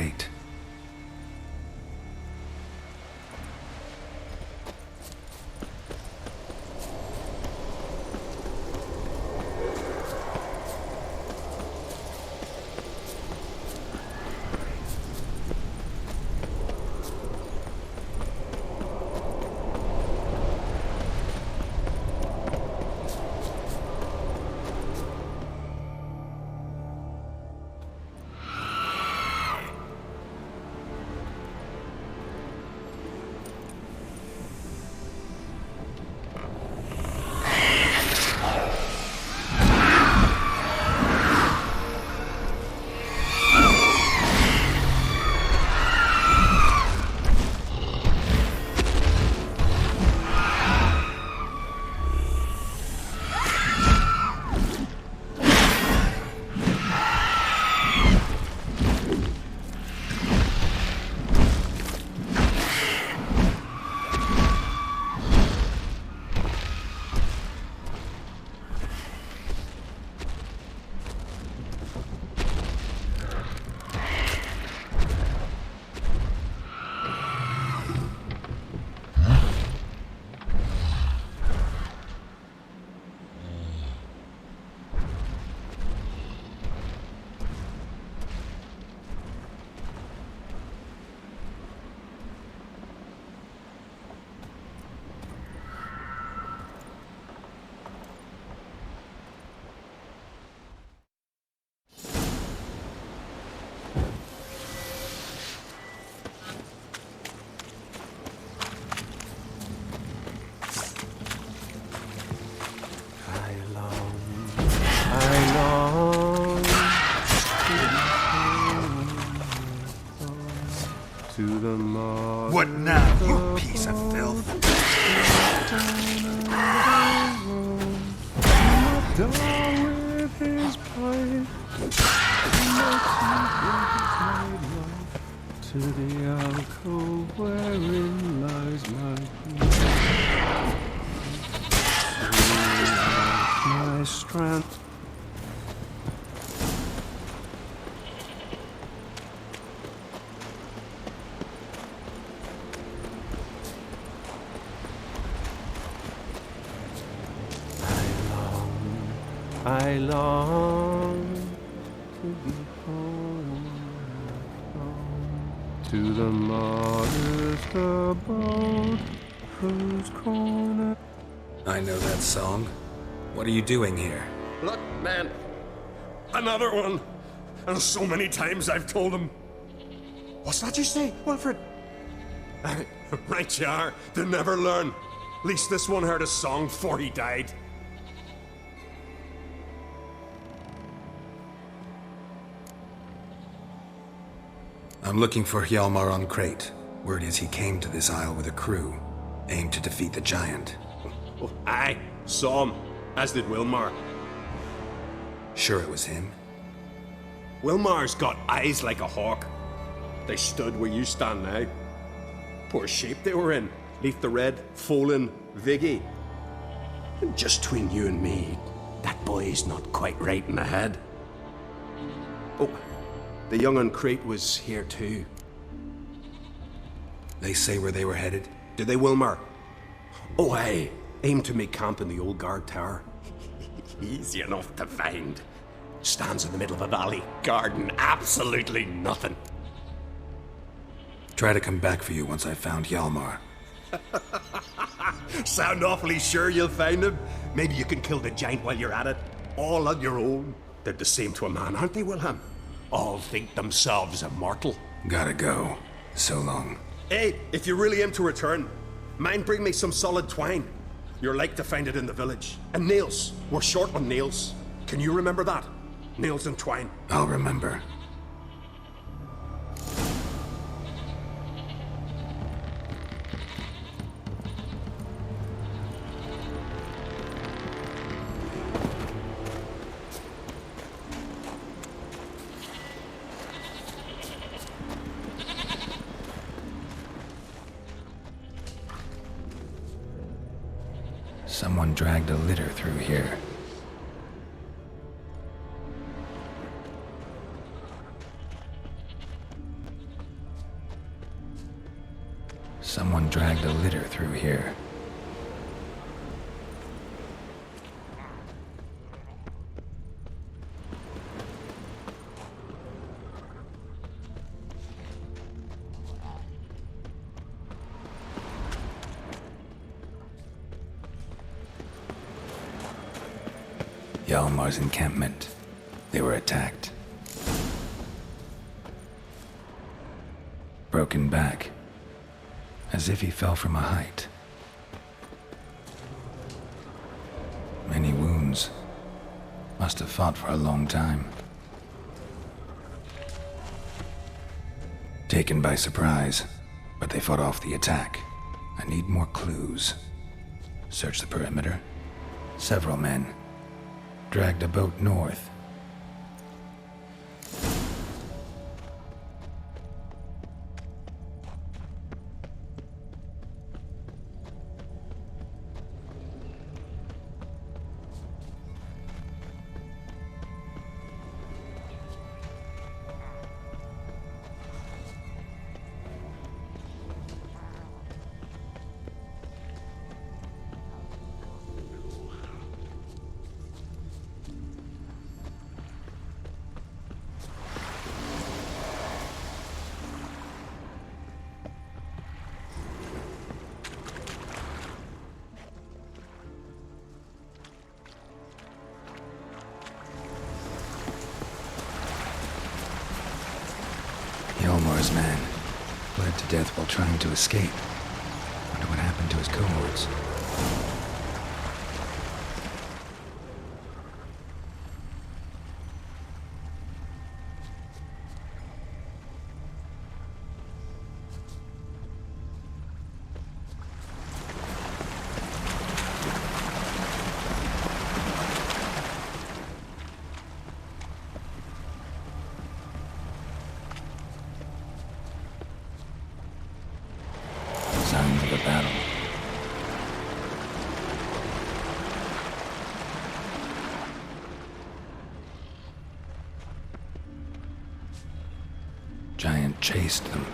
Great. To the martyrs. What now, you piece of filth? With his pipe, to the alcove wherein lies my my strength. I long to be home, to the martyrs abode, whose corner. I know that song. What are you doing here? Look, man. Another one. And so many times I've told him. What's that you say, Wilfred? Right you are. They never learn. At least this one heard a song before he died. I'm looking for Hjalmar on Crate. Word is he came to this isle with a crew, aimed to defeat the giant. Oh, aye, saw him, as did Wilmar. Sure it was him? Wilmar's got eyes like a hawk. They stood where you stand now. Poor shape they were in. Leaf the Red, Folin, Viggy. And just between you and me, that boy's not quite right in the head. Oh, the young on Crate was here too. They say where they were headed? Did they, Wilmar? Oh, aye. Aimed to make camp in the old guard tower. Easy enough to find. Stands in the middle of a valley, garden absolutely nothing. Try to come back for you once I've found Hjalmar. Sound awfully sure you'll find him? Maybe you can kill the giant while you're at it. All on your own. They're the same to a man, aren't they, Wilhelm? All think themselves immortal. Gotta go. So long. Hey, if you really aim to return, mind bring me some solid twine. You're like to find it in the village. And nails. We're short on nails. Can you remember that? Nails and twine. I'll remember. Someone dragged a litter through here. Someone dragged a litter through here. Hjalmar's encampment. They were attacked. Broken back. As if he fell from a height. Many wounds. Must have fought for a long time. Taken by surprise, but they fought off the attack. I need more clues. Search the perimeter. Several men. Dragged a boat north. Hjalmar's man. Bled to death while trying to escape. Wonder what happened to his cohorts. battle. Giant chased them.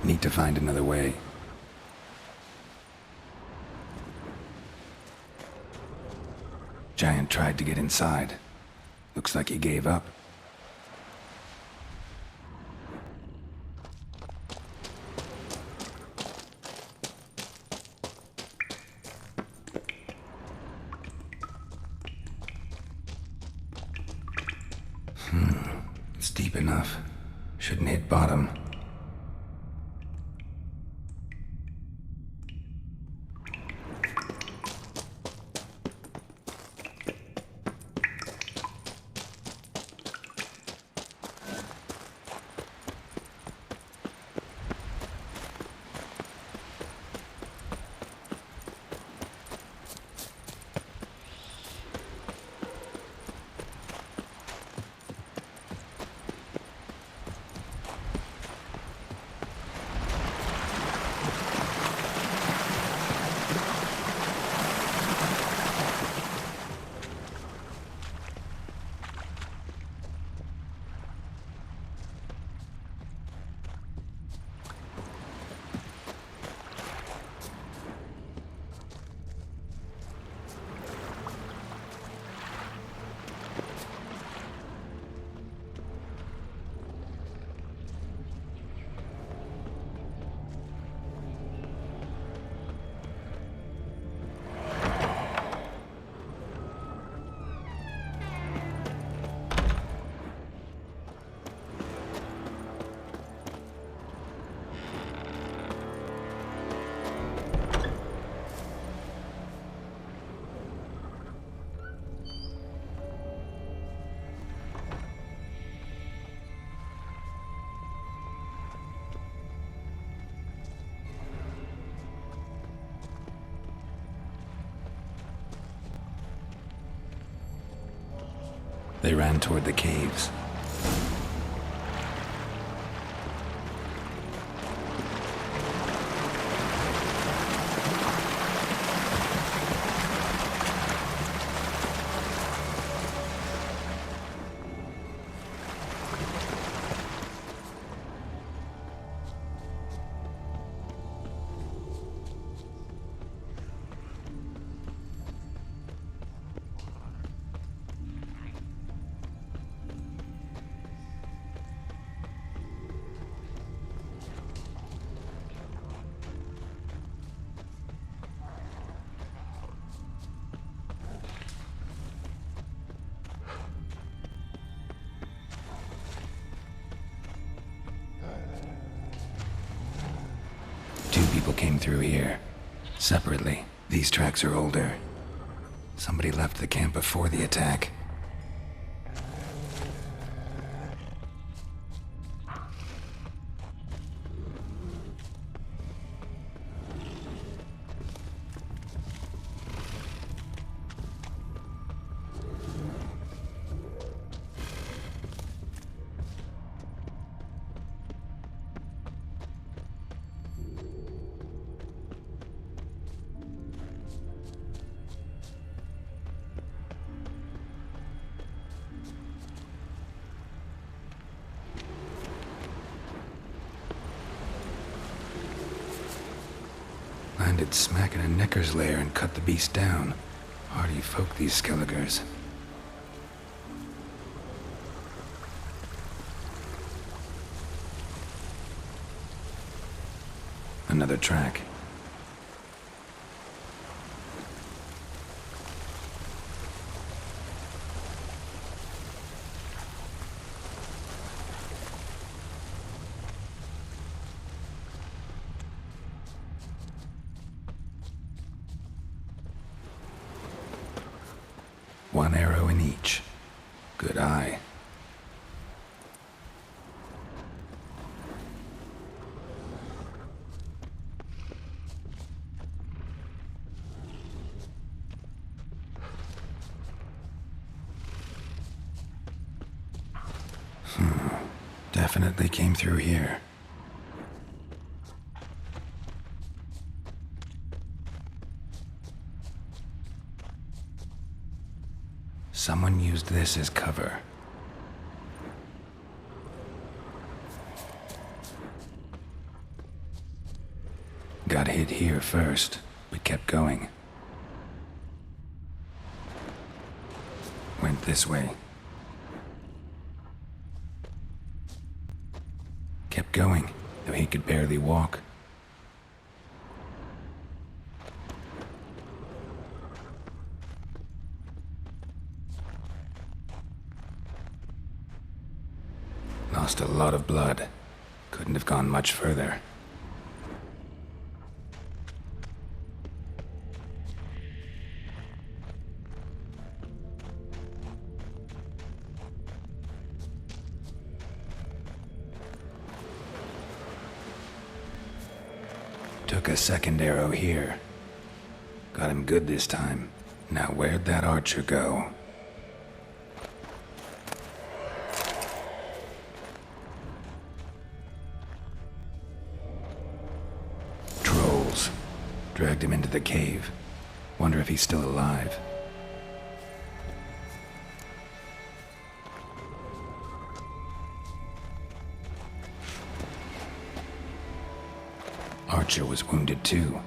Need to find another way. Giant tried to get inside. Looks like he gave up. It's deep enough. Shouldn't hit bottom. They ran toward the caves. People came through here, separately. These tracks are older. Somebody left the camp before the attack. Landed smack in a Necker's lair and cut the beast down. Hardy folk, these Skelligers. Another track. one arrow in each. Good eye. Definitely came through here. Someone used this as cover. Got hit here first, but kept going. Went this way. Kept going, though he could barely walk. Lost a lot of blood. Couldn't have gone much further. Took a second arrow here. Got him good this time. Now where'd that archer go? Trolls. Dragged him into the cave. Wonder if he's still alive. Archer was wounded too.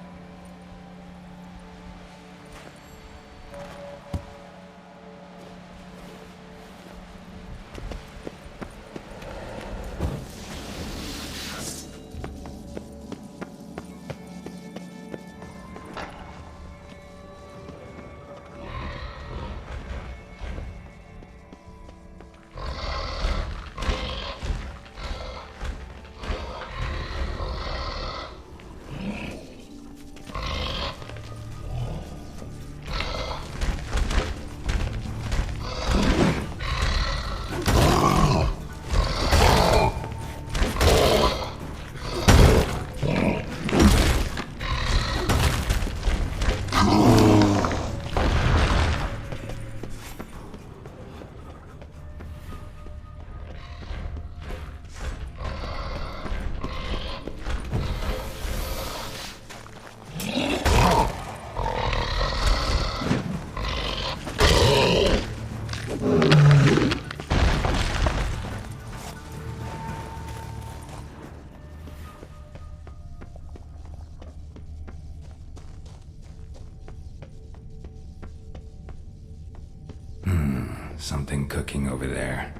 Something cooking over there.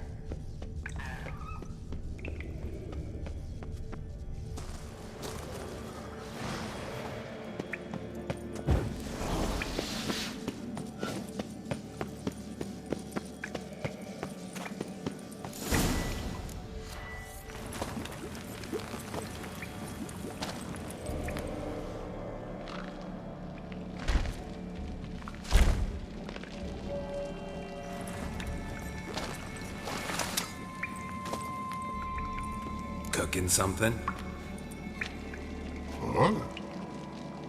Cooking something? Huh?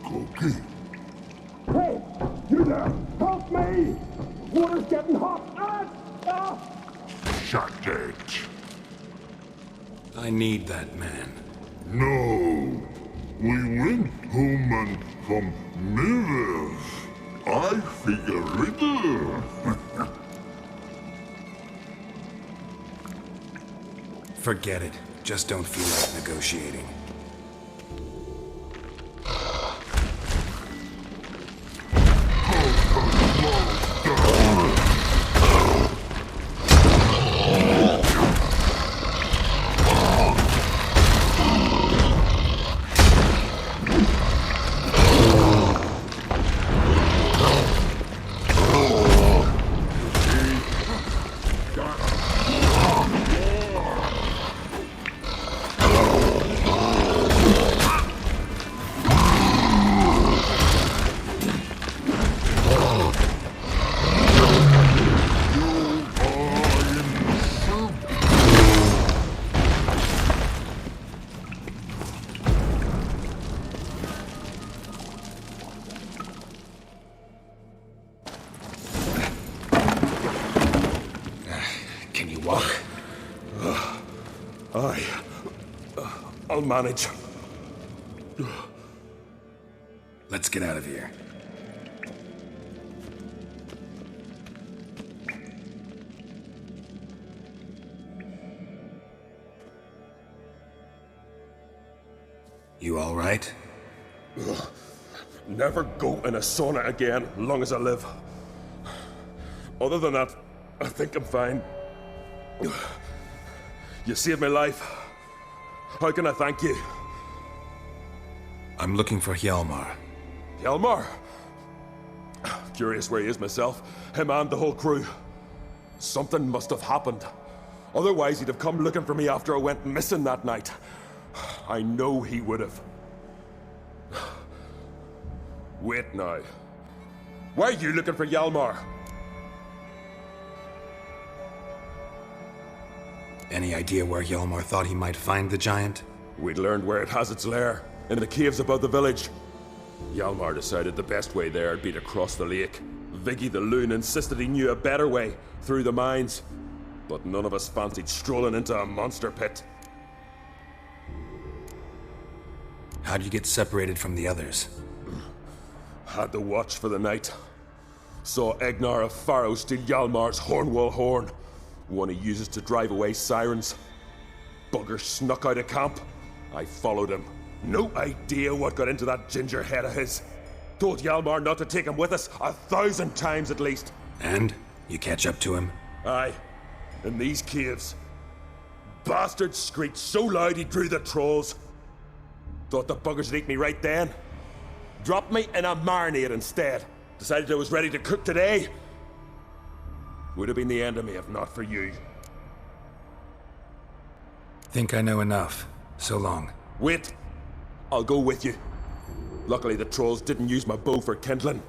Cooking? Hey, you there! Help me! Water's getting hot! Shut it! I need that man. No. We went home and from mirrors. I figure it. Forget it. Just don't feel like negotiating. Can you walk? I'll manage. Let's get out of here. You all right? Never go in a sauna again, long as I live. Other than that, I think I'm fine. You saved my life. How can I thank you? I'm looking for Hjalmar. Hjalmar? Curious where he is myself. Him and the whole crew. Something must have happened. Otherwise, he'd have come looking for me after I went missing that night. I know he would have. Wait now. Why are you looking for Hjalmar? Any idea where Hjalmar thought he might find the giant? We'd learned where it has its lair, in the caves above the village. Hjalmar decided the best way there would be to cross the lake. Viggy the loon insisted he knew a better way, through the mines. But none of us fancied strolling into a monster pit. How'd you get separated from the others? Had to watch for the night. Saw Egnar of Faro steal Hjalmar's Hornwall horn, one he uses to drive away sirens. Bugger snuck out of camp. I followed him. No idea what got into that ginger head of his. Told Hjalmar not to take him with us 1,000 times at least. And? You catch up to him? Aye. In these caves. Bastard screeched so loud he drew the trolls. Thought the buggers would eat me right then. Dropped me in a marinade instead. Decided I was ready to cook today. Would have been the end of me if not for you. Think I know enough. So long. Wait. I'll go with you. Luckily the trolls didn't use my bow for kindling.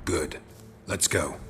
Good. Let's go.